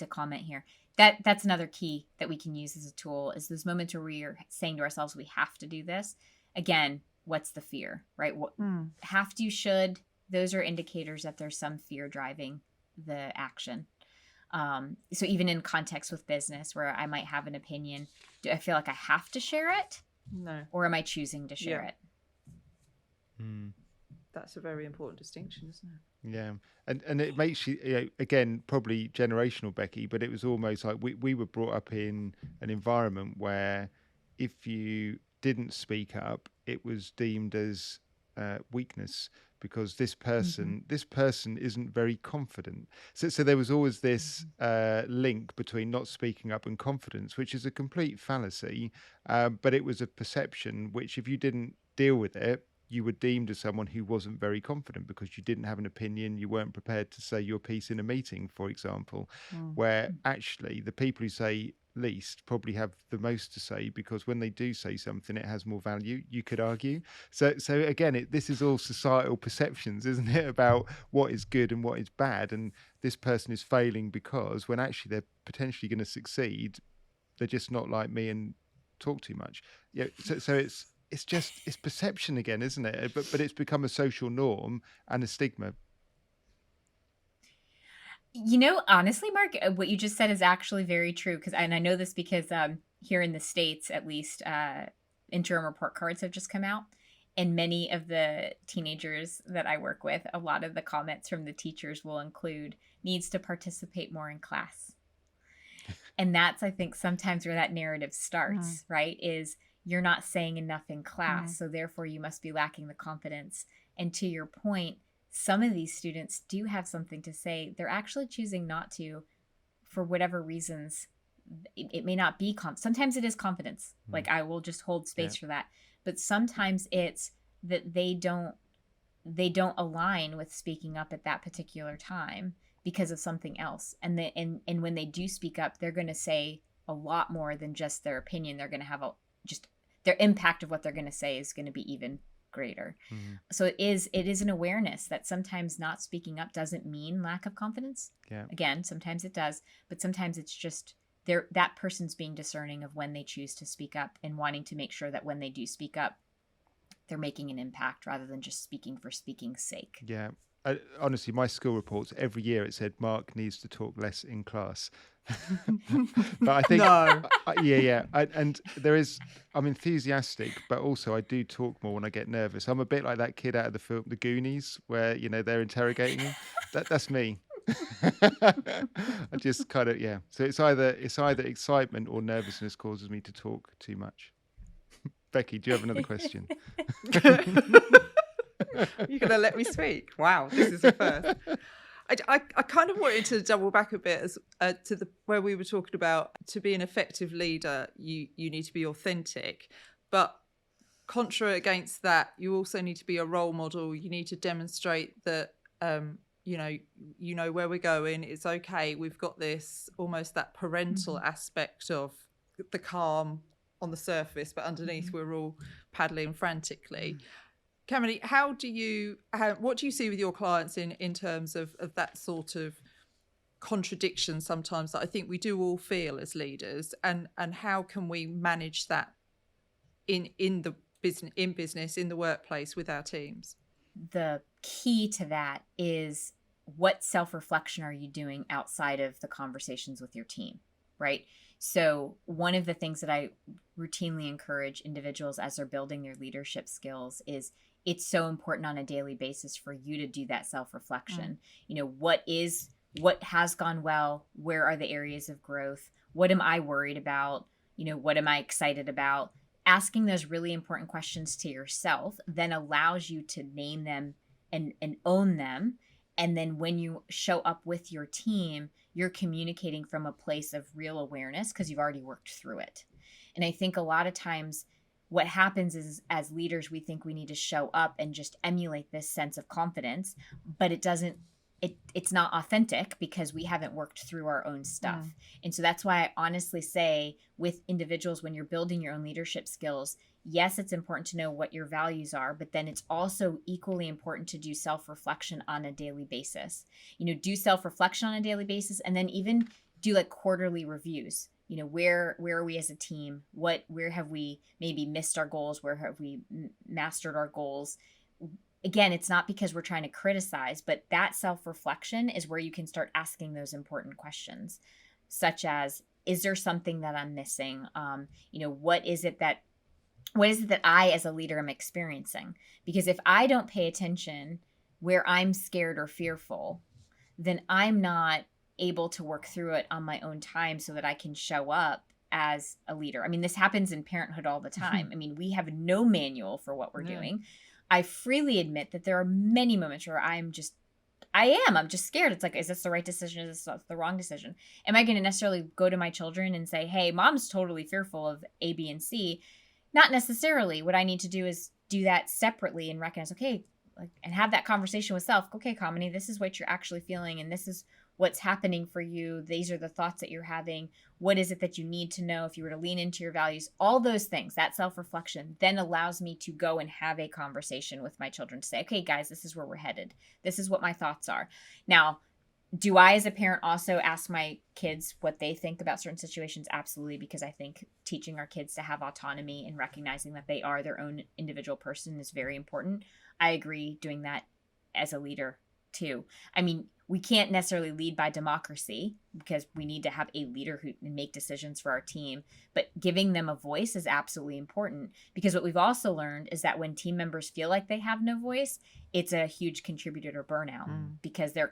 comment here. That's another key that we can use as a tool, is those moments where we are saying to ourselves, we have to do this. Again, what's the fear, right? Have to, should, those are indicators that there's some fear driving the action. So even in context with business, where I might have an opinion, do I feel like I have to share it? No. Or am I choosing to share it? That's a very important distinction, isn't it? Yeah. And it makes you, again, probably generational, Becky, but it was almost like we were brought up in an environment where if you didn't speak up, it was deemed as weakness, because this person isn't very confident. So there was always this link between not speaking up and confidence, which is a complete fallacy. But it was a perception which, if you didn't deal with it, you were deemed as someone who wasn't very confident because you didn't have an opinion. You weren't prepared to say your piece in a meeting, for example, where actually the people who say least probably have the most to say, because when they do say something, it has more value, you could argue. So again, this is all societal perceptions, isn't it, about what is good and what is bad. And this person is failing because, when actually they're potentially going to succeed, they're just not like me and talk too much. Yeah. So it's perception again, isn't it? But it's become a social norm and a stigma. Honestly, Mark, what you just said is actually very true. And I know this because here in the States, at least, interim report cards have just come out. And many of the teenagers that I work with, a lot of the comments from the teachers will include needs to participate more in class. And that's, I think, sometimes where that narrative starts, right? Is you're not saying enough in class, so therefore you must be lacking the confidence. And to your point, some of these students do have something to say. They're actually choosing not to, for whatever reasons. It may not be sometimes it is confidence. Like, I will just hold space for that. But sometimes it's that they don't align with speaking up at that particular time because of something else. And when they do speak up, they're going to say a lot more than just their opinion. They're going to have their impact of what they're going to say is going to be even greater. So it is an awareness that sometimes not speaking up doesn't mean lack of confidence. Again, sometimes it does, but sometimes it's just that person's being discerning of when they choose to speak up and wanting to make sure that when they do speak up, they're making an impact rather than just speaking for speaking's sake. Yeah. Honestly, my school reports, every year it said Mark needs to talk less in class. But I think, and I'm enthusiastic, but also I do talk more when I get nervous. I'm a bit like that kid out of the film The Goonies, where they're interrogating him. That's me. I just kind of So it's either excitement or nervousness causes me to talk too much. Becky, do you have another question? You're going to let me speak? Wow, this is a first. I kind of wanted to double back a bit as to the where we were talking about, to be an effective leader, you need to be authentic, but contra against that, you also need to be a role model. You need to demonstrate that you know where we're going. It's okay. We've got this, almost that parental aspect of the calm on the surface, but underneath we're all paddling frantically. Kamini, what do you see with your clients in terms of that sort of contradiction sometimes that I think we do all feel as leaders, and how can we manage that in the business, in the workplace, with our teams? The key to that is, what self-reflection are you doing outside of the conversations with your team, right? So one of the things that I routinely encourage individuals as they're building their leadership skills is, it's so important on a daily basis for you to do that self-reflection. What has gone well? Where are the areas of growth? What am I worried about? What am I excited about? Asking those really important questions to yourself then allows you to name them and own them. And then when you show up with your team, you're communicating from a place of real awareness because you've already worked through it. And I think a lot of times what happens is, as leaders, we think we need to show up and just emulate this sense of confidence, but it's not authentic because we haven't worked through our own stuff. And so that's why I honestly say, with individuals, when you're building your own leadership skills, yes, it's important to know what your values are, but then it's also equally important to do self-reflection on a daily basis. Do self-reflection on a daily basis, and then even do like quarterly reviews. Where are we as a team? Where have we maybe missed our goals? Where have we mastered our goals? Again, it's not because we're trying to criticize, but that self-reflection is where you can start asking those important questions, such as, is there something that I'm missing? What is it that I as a leader am experiencing? Because if I don't pay attention where I'm scared or fearful, then I'm not able to work through it on my own time so that I can show up as a leader. I mean, this happens in parenthood all the time. I mean, we have no manual for what we're doing. I freely admit that there are many moments where I'm just scared. It's like, is this the right decision? Is this the wrong decision? Am I going to necessarily go to my children and say, hey, mom's totally fearful of A, B, and C? Not necessarily. What I need to do is do that separately and recognize, okay, and have that conversation with self. Okay, Kamini, this is what you're actually feeling, and this is what's happening for you. These are the thoughts that you're having. What is it that you need to know if you were to lean into your values? All those things, that self-reflection then allows me to go and have a conversation with my children to say, okay, guys, this is where we're headed. This is what my thoughts are. Now, do I as a parent also ask my kids what they think about certain situations? Absolutely, because I think teaching our kids to have autonomy and recognizing that they are their own individual person is very important. I agree doing that as a leader too. I mean, we can't necessarily lead by democracy because we need to have a leader who can make decisions for our team, but giving them a voice is absolutely important, because what we've also learned is that when team members feel like they have no voice, it's a huge contributor to burnout because they're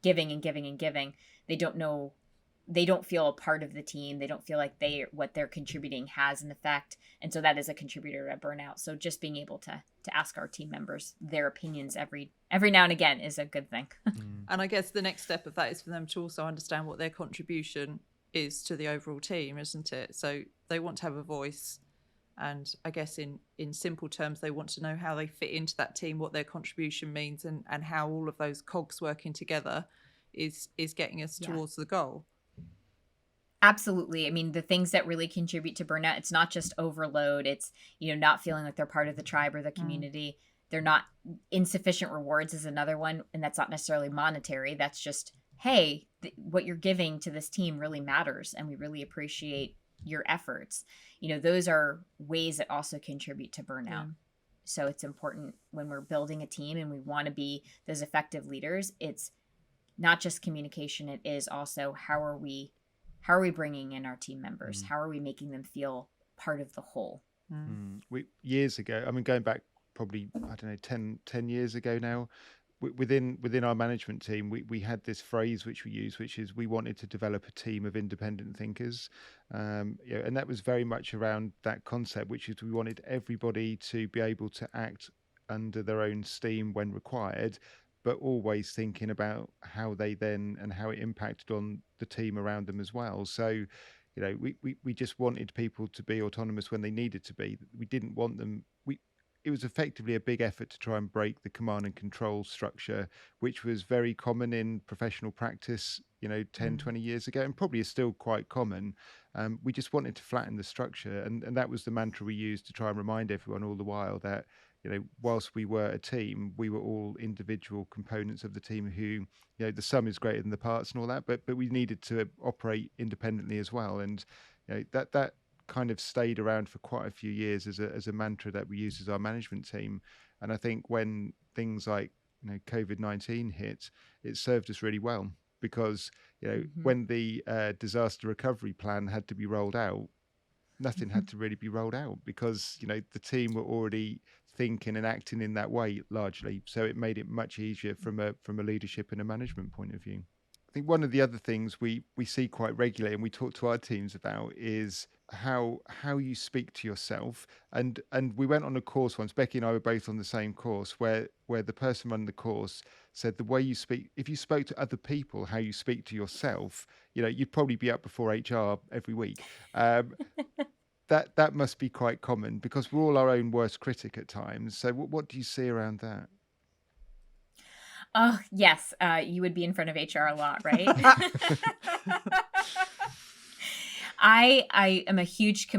giving and giving and giving. They don't feel a part of the team. They don't feel like what they're contributing has an effect. And so that is a contributor to burnout. So just being able to ask our team members their opinions every now and again is a good thing. And I guess the next step of that is for them to also understand what their contribution is to the overall team, isn't it? So they want to have a voice. And I guess in simple terms, they want to know how they fit into that team, what their contribution means, and how all of those cogs working together is getting us towards the goal. Absolutely. I mean, the things that really contribute to burnout, it's not just overload. It's, not feeling like they're part of the tribe or the community. They're not insufficient rewards is another one. And that's not necessarily monetary. That's just, hey, what you're giving to this team really matters. And we really appreciate your efforts. Those are ways that also contribute to burnout. Yeah. So it's important when we're building a team and we want to be those effective leaders. It's not just communication. It is also, how are we bringing in our team members? How are we making them feel part of the whole? Years ago, I mean, going back probably, I don't know, 10 years ago now, within our management team, we had this phrase which we use, which is, we wanted to develop a team of independent thinkers. And that was very much around that concept, which is we wanted everybody to be able to act under their own steam when required, but always thinking about how they then and how it impacted on the team around them as well. So, we just wanted people to be autonomous when they needed to be. We didn't want them. It was effectively a big effort to try and break the command and control structure, which was very common in professional practice, 10, 20 years ago, and probably is still quite common. We just wanted to flatten the structure. And that was the mantra we used to try and remind everyone all the while that, whilst we were a team, we were all individual components of the team who, the sum is greater than the parts and all that, but we needed to operate independently as well. And, that kind of stayed around for quite a few years as a mantra that we used as our management team. And I think when things like COVID-19 hit, it served us really well because when the disaster recovery plan had to be rolled out, nothing had to really be rolled out because the team were already thinking and acting in that way largely. So it made it much easier from a leadership and a management point of view. I think one of the other things we see quite regularly and we talk to our teams about is how you speak to yourself. And we went on a course once, Becky and I were both on the same course, where the person running the course said the way you speak, if you spoke to other people, how you speak to yourself, you'd probably be up before HR every week. That must be quite common because we're all our own worst critic at times. So what do you see around that? Oh, yes. You would be in front of HR a lot, right? I am a huge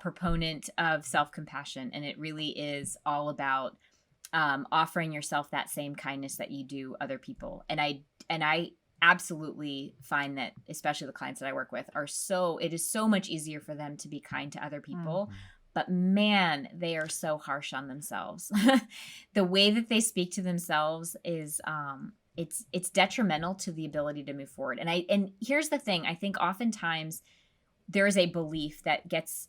proponent of self-compassion, and it really is all about offering yourself that same kindness that you do other people. And I absolutely find that, especially the clients that I work with, it is so much easier for them to be kind to other people. Mm-hmm. But man, they are so harsh on themselves. The way that they speak to themselves is it's detrimental to the ability to move forward. And here's the thing, I think oftentimes there is a belief that gets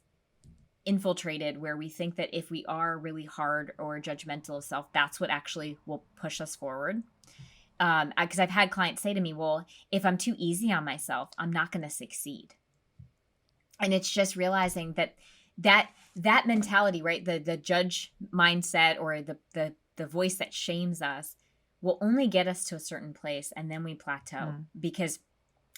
infiltrated where we think that if we are really hard or judgmental of self, that's what actually will push us forward. Because I've had clients say to me, well, if I'm too easy on myself, I'm not going to succeed. And it's just realizing that mentality, right? The judge mindset or the voice that shames us will only get us to a certain place, and then we plateau because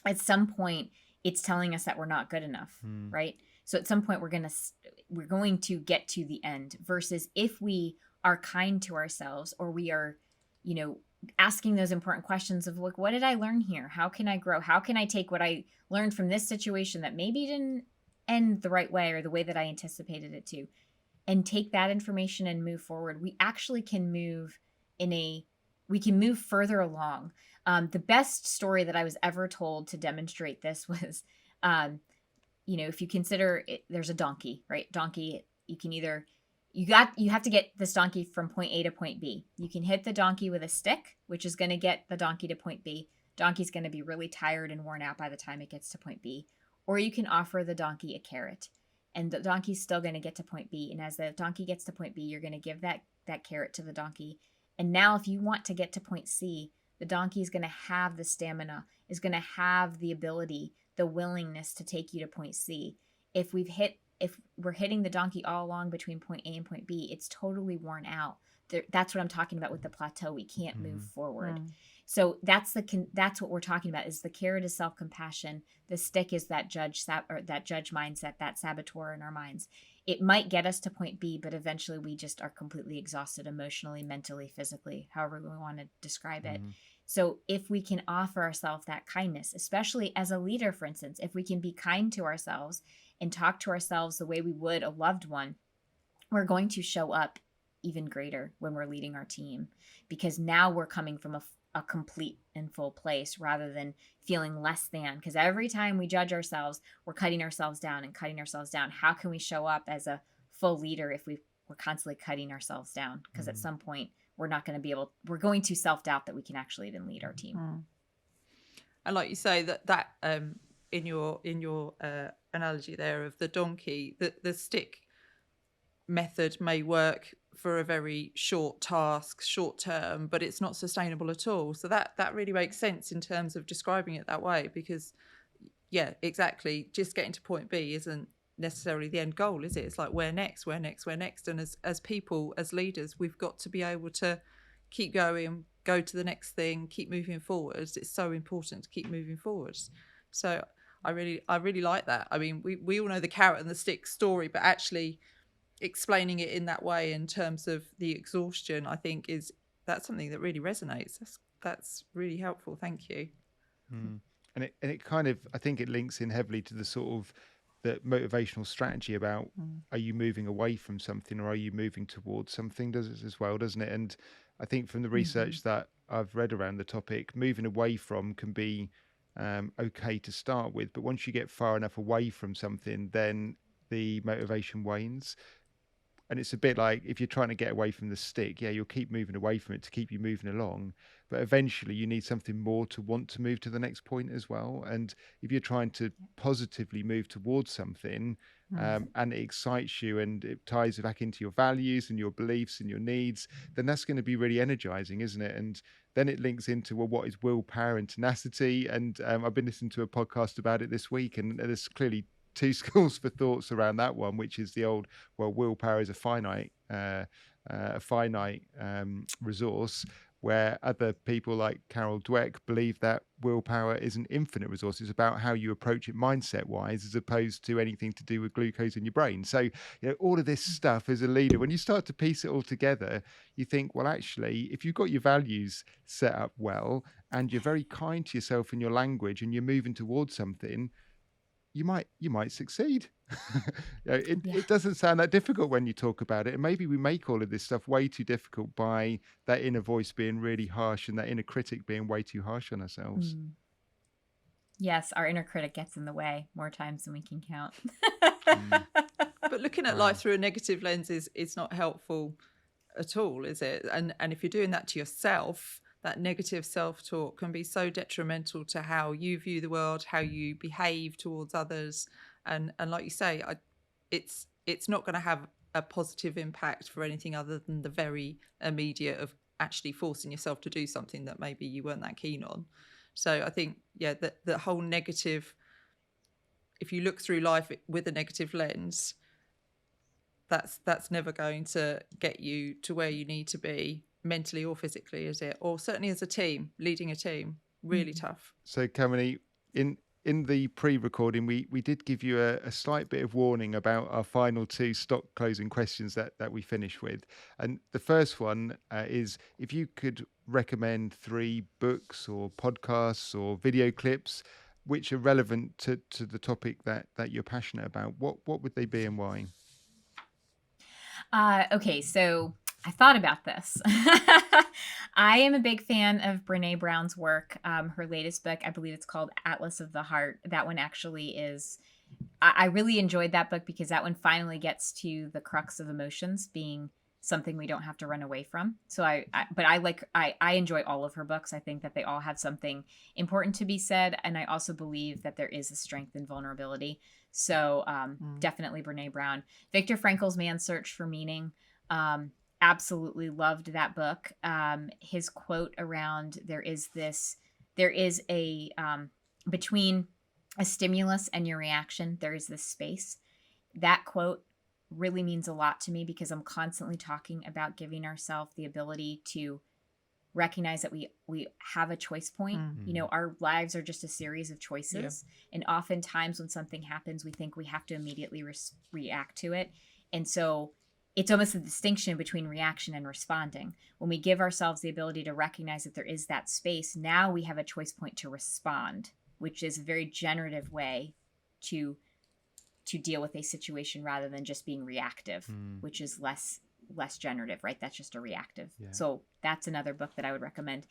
at some point it's telling us that we're not good enough, right? So at some point we're going to get to the end, versus if we are kind to ourselves, or we are, asking those important questions of, like, what did I learn here? How can I grow? How can I take what I learned from this situation that maybe didn't end the right way or the way that I anticipated it to, and take that information and move forward? We actually can move further along. The best story that I was ever told to demonstrate this was, if you consider it, there's a donkey, right? Donkey, you have to get this donkey from point A to point B. You can hit the donkey with a stick, which is going to get the donkey to point B. Donkey's going to be really tired and worn out by the time it gets to point B. Or you can offer the donkey a carrot, and the donkey's still going to get to point B. And as the donkey gets to point B, you're going to give that carrot to the donkey. And now if you want to get to point C, the donkey is going to have the stamina, is going to have the ability, the willingness to take you to point C. If we're hitting the donkey all along between point A and point B, it's totally worn out. That's what I'm talking about with the plateau. We can't move forward. So that's what we're talking about. Is the carrot is self-compassion. The stick is that judge mindset, that saboteur in our minds. It might get us to point B, but eventually we just are completely exhausted emotionally, mentally, physically, however we want to describe it. So if we can offer ourselves that kindness, especially as a leader, for instance, if we can be kind to ourselves and talk to ourselves the way we would a loved one, we're going to show up even greater when we're leading our team, because now we're coming from a complete and full place rather than feeling less than. Because every time we judge ourselves, we're cutting ourselves down and cutting ourselves down. How can we show up as a full leader if we're constantly cutting ourselves down? Because at some point we're going to self-doubt that we can actually even lead our team. And like you say, that in your analogy there of the donkey, the stick method may work for a very short task, short term, but it's not sustainable at all. So that really makes sense in terms of describing it that way, because exactly, just getting to point B isn't necessarily the end goal, is it? It's like, where next, where next, where next? And as people, as leaders, we've got to be able to keep going, go to the next thing, keep moving forwards. It's so important to keep moving forwards. So I really like that. I mean, we all know the carrot and the stick story, but actually explaining it in that way in terms of the exhaustion, I think that's something that really resonates. That's really helpful. Thank you. And it kind of, I think it links in heavily to the sort of the motivational strategy about are you moving away from something or are you moving towards something, does it as well, doesn't it? And I think from the research that I've read around the topic, moving away from can be okay to start with, but once you get far enough away from something, then the motivation wanes. And it's a bit like if you're trying to get away from the stick, yeah, you'll keep moving away from it to keep you moving along. But eventually you need something more to want to move to the next point as well. And if you're trying to positively move towards something and it excites you and it ties back into your values and your beliefs and your needs, then that's going to be really energizing, isn't it? And then it links into, well, what is willpower and tenacity? And I've been listening to a podcast about it this week, and there's clearly two schools for thoughts around that one, which is the old, well, willpower is a finite resource, where other people like Carol Dweck believe that willpower is an infinite resource. It's about how you approach it mindset wise, as opposed to anything to do with glucose in your brain. So, you know, all of this stuff as a leader, when you start to piece it all together, you think, well, actually, if you've got your values set up well and you're very kind to yourself in your language and you're moving towards something, you might succeed. It doesn't sound that difficult when you talk about it, and maybe we make all of this stuff way too difficult by that inner voice being really harsh and that inner critic being way too harsh on ourselves. Yes, our inner critic gets in the way more times than we can count. But looking at life through a negative lens is not helpful at all, is it? And if you're doing that to yourself, that negative self-talk can be so detrimental to how you view the world, how you behave towards others. And like you say, it's not going to have a positive impact for anything other than the very immediate of actually forcing yourself to do something that maybe you weren't that keen on. So I think, the whole negative, if you look through life with a negative lens, that's never going to get you to where you need to be mentally or physically, is it? Or certainly as a team, leading a team, really tough. So Kamini, in the pre-recording, we did give you a slight bit of warning about our final two stock closing questions that we finish with. And the first one is, if you could recommend 3 books or podcasts or video clips which are relevant to the topic that you're passionate about, what would they be and why? Okay, so I thought about this. I am a big fan of Brené Brown's work. Her latest book, I believe it's called Atlas of the Heart. That one actually is, I really enjoyed that book because that one finally gets to the crux of emotions being something we don't have to run away from. So I enjoy all of her books. I think that they all have something important to be said. And I also believe that there is a strength in vulnerability. So definitely Brené Brown. Viktor Frankl's Man's Search for Meaning. Absolutely loved that book. His quote around there is a between a stimulus and your reaction, there is this space. That quote really means a lot to me because I'm constantly talking about giving ourselves the ability to recognize that we have a choice point. You know, our lives are just a series of choices. And oftentimes when something happens, we think we have to immediately react to it. And so it's almost a distinction between reaction and responding. When we give ourselves the ability to recognize that there is that space, now we have a choice point to respond, which is a very generative way to deal with a situation rather than just being reactive, which is less generative, right? That's just a reactive. So that's another book that I would recommend.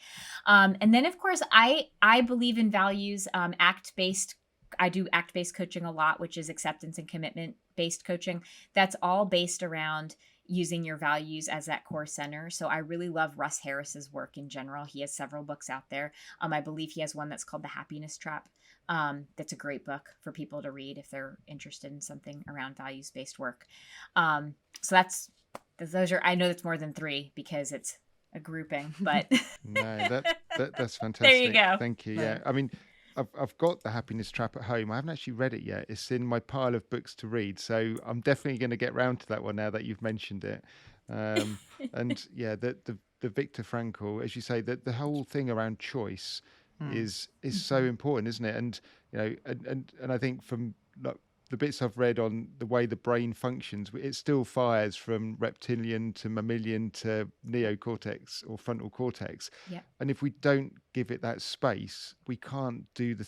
And then of course, I believe in values, ACT-based. I do ACT-based coaching a lot, which is acceptance and commitment-based coaching. That's all based around using your values as that core center. So I really love Russ Harris's work in general. He has several books out there. I believe he has one that's called The Happiness Trap. That's a great book for people to read if they're interested in something around values-based work. So those are, I know that's more than 3 because it's a grouping, but No, that's fantastic. there you go. Thank you. Yeah. I mean, I've got The Happiness Trap at home. I haven't actually read it yet. It's in my pile of books to read, so I'm definitely going to get round to that one now that you've mentioned it. And yeah, the Viktor Frankl, as you say, the whole thing around choice is so important, isn't it? And and I think from like, the bits I've read on the way the brain functions, it still fires from reptilian to mammalian to neocortex or frontal cortex. Yeah. And if we don't give it that space, we can't do the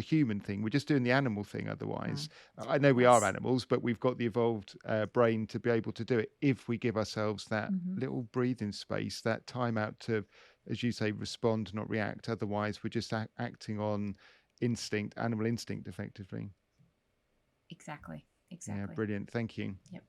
human thing. We're just doing the animal thing otherwise. I know we are animals, but we've got the evolved brain to be able to do it if we give ourselves that little breathing space, that time out to, as you say, respond, not react. Otherwise, we're just acting on instinct, animal instinct, effectively. Exactly. Yeah, brilliant. Thank you. Yep.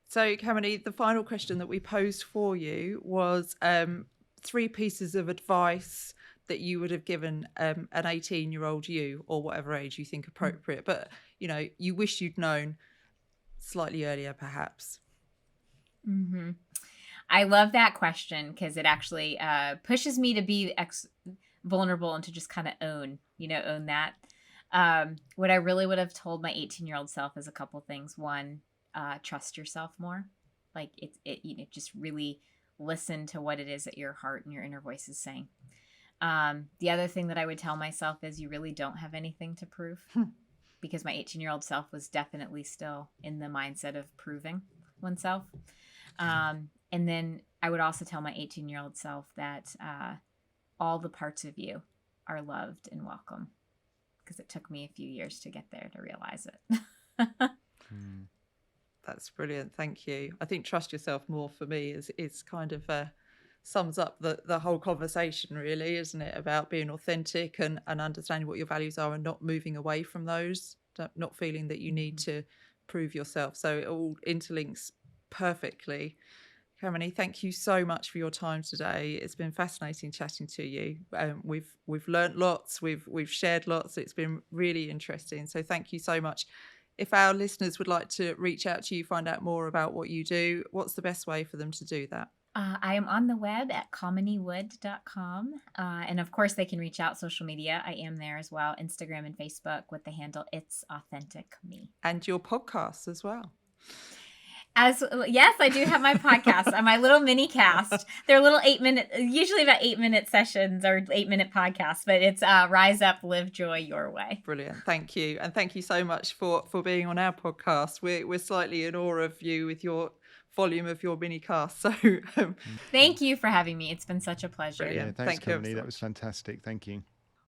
So, Kamini, the final question that we posed for you was 3 pieces of advice that you would have given an 18-year-old you, or whatever age you think appropriate, but you wish you'd known slightly earlier, perhaps. I love that question because it actually pushes me to be vulnerable and to just kind of own that. What I really would have told my 18-year-old self is a couple things. One, trust yourself more. Like just really listen to what it is that your heart and your inner voice is saying. The other thing that I would tell myself is you really don't have anything to prove, because my 18-year-old self was definitely still in the mindset of proving oneself. And then I would also tell my 18-year-old self that all the parts of you are loved and welcome, because it took me a few years to get there to realize it. That's brilliant. Thank you. I think trust yourself more for me is kind of sums up the whole conversation, really, isn't it? About being authentic and understanding what your values are and not moving away from those, not feeling that you need to prove yourself. So it all interlinks perfectly. Kamini, thank you so much for your time today. It's been fascinating chatting to you. We've learnt lots. We've shared lots. It's been really interesting. So thank you so much. If our listeners would like to reach out to you, find out more about what you do, what's the best way for them to do that? I am on the web at kaminiwood.com. And of course, they can reach out social media. I am there as well, Instagram and Facebook, with the handle It's Authentic Me. And your podcast as well. Yes, I do have my podcast and my little mini cast. They're little 8-minute, usually about 8-minute sessions or 8-minute podcasts, but it's Rise Up, Live Joy Your Way. Brilliant. Thank you. And thank you so much for being on our podcast. We're slightly in awe of you with your volume of your mini cast. So thank you for having me. It's been such a pleasure. Yeah, thanks, Kamini. That was fantastic. Thank you.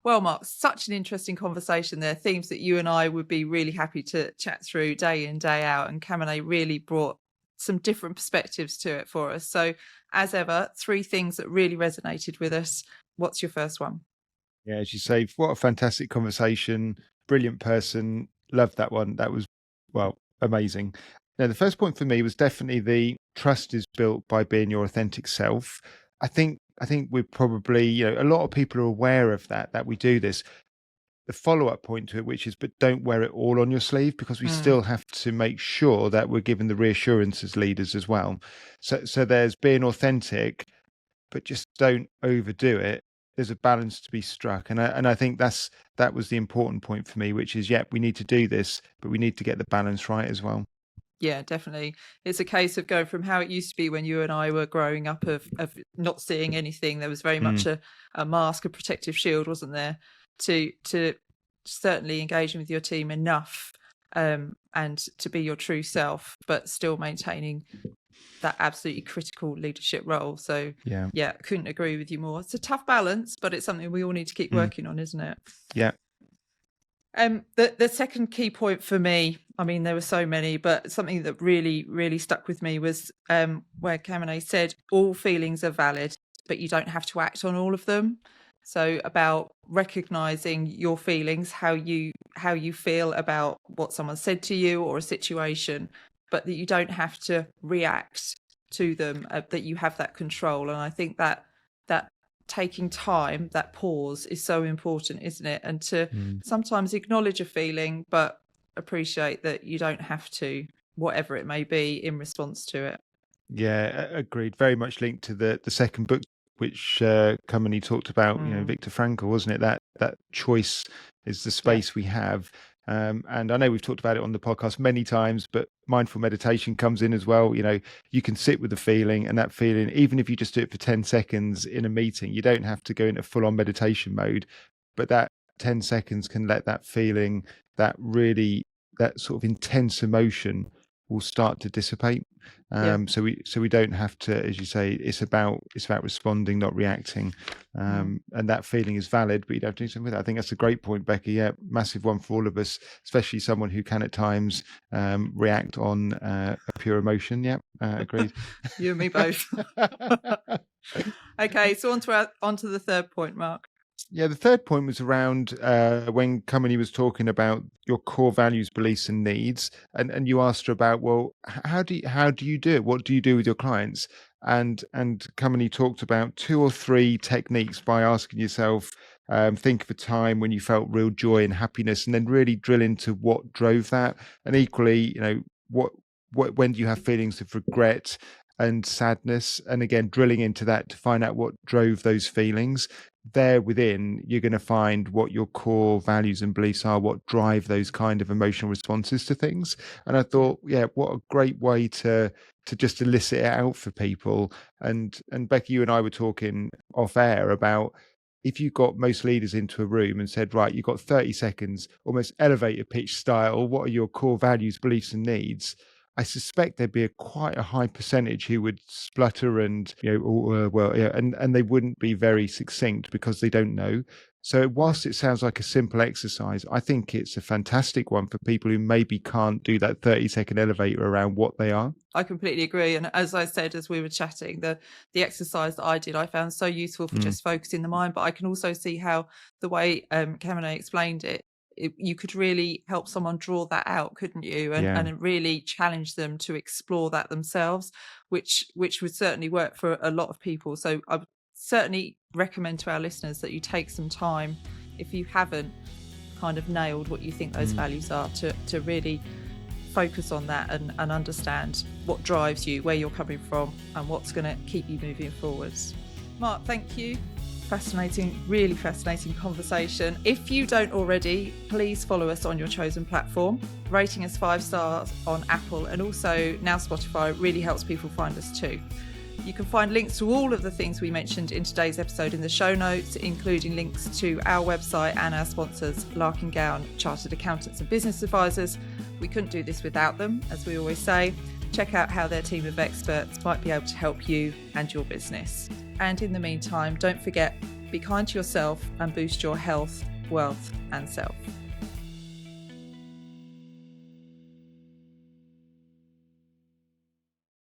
Well, Mark, such an interesting conversation there. Themes that you and I would be really happy to chat through day in, day out. And Kamini really brought some different perspectives to it for us. So as ever, 3 things that really resonated with us. What's your first one? Yeah, as you say, what a fantastic conversation. Brilliant person. Loved that one. That was, well, amazing. Now, the first point for me was definitely the trust is built by being your authentic self. I think we're probably, a lot of people are aware of that we do this. The follow-up point to it, which is, but don't wear it all on your sleeve, because we still have to make sure that we're given the reassurance as leaders as well. So there's being authentic, but just don't overdo it. There's a balance to be struck. And I think that was the important point for me, which is, we need to do this, but we need to get the balance right as well. Yeah, definitely. It's a case of going from how it used to be when you and I were growing up of not seeing anything. There was very much a mask, a protective shield, wasn't there? To certainly engaging with your team enough and to be your true self, but still maintaining that absolutely critical leadership role. So yeah, couldn't agree with you more. It's a tough balance, but it's something we all need to keep working on, isn't it? Yeah. The second key point for me, I mean, there were so many, but something that really, really stuck with me was where Kamini said, all feelings are valid, but you don't have to act on all of them. So about recognizing your feelings, how you feel about what someone said to you or a situation, but that you don't have to react to them, that you have that control. And I think that taking time, that pause, is so important, isn't it? And to sometimes acknowledge a feeling, but appreciate that you don't have to, whatever it may be, in response to it. Yeah, agreed. Very much linked to the second book which Kamini talked about, Viktor Frankl, wasn't it? That choice is the space we have. And I know we've talked about it on the podcast many times, but mindful meditation comes in as well. You can sit with the feeling, and that feeling, even if you just do it for 10 seconds in a meeting, you don't have to go into full on meditation mode, but that 10 seconds can let that feeling, that sort of intense emotion will start to dissipate. So we don't have to, as you say, it's about responding, not reacting. And that feeling is valid, but you don't have to do something with it. I think that's a great point, Becky. Yeah, massive one for all of us, especially someone who can at times react on a pure emotion. Yeah, agreed. You and me both. Okay, so on to the third point, Mark. Yeah, the third point was around when Kamini was talking about your core values, beliefs, and needs, and you asked her about, well, how do you do it? What do you do with your clients? And Kamini talked about 2 or 3 techniques by asking yourself, think of a time when you felt real joy and happiness, and then really drill into what drove that. And equally, what when do you have feelings of regret and sadness? And again, drilling into that to find out what drove those feelings. There within, you're going to find what your core values and beliefs are, what drive those kind of emotional responses to things. And I thought, yeah, what a great way to just elicit it out for people. And Becky, you and I were talking off air about, if you got most leaders into a room and said, right, you've got 30 seconds, almost elevator pitch style, what are your core values, beliefs, and needs? I suspect there'd be quite a high percentage who would splutter and, and they wouldn't be very succinct because they don't know. So whilst it sounds like a simple exercise, I think it's a fantastic one for people who maybe can't do that 30-second elevator around what they are. I completely agree. And as I said, as we were chatting, the exercise that I did, I found so useful for just focusing the mind. But I can also see how the way Kamini explained it, you could really help someone draw that out, couldn't you? And really challenge them to explore that themselves, which would certainly work for a lot of people. So I would certainly recommend to our listeners that you take some time, if you haven't kind of nailed what you think those values are, to really focus on that and understand what drives you, where you're coming from, and what's going to keep you moving forwards. Mark, thank you. Really fascinating conversation. If you don't already, please follow us on your chosen platform. Rating us 5 stars on Apple, and also now Spotify really helps people find us too. You can find links to all of the things we mentioned in today's episode in the show notes, including links to our website and our sponsors, Larkin Gowan, Chartered Accountants and Business Advisors. We couldn't do this without them, as we always say. Check out how their team of experts might be able to help you and your business. And in the meantime, don't forget, be kind to yourself and boost your health, wealth, and self.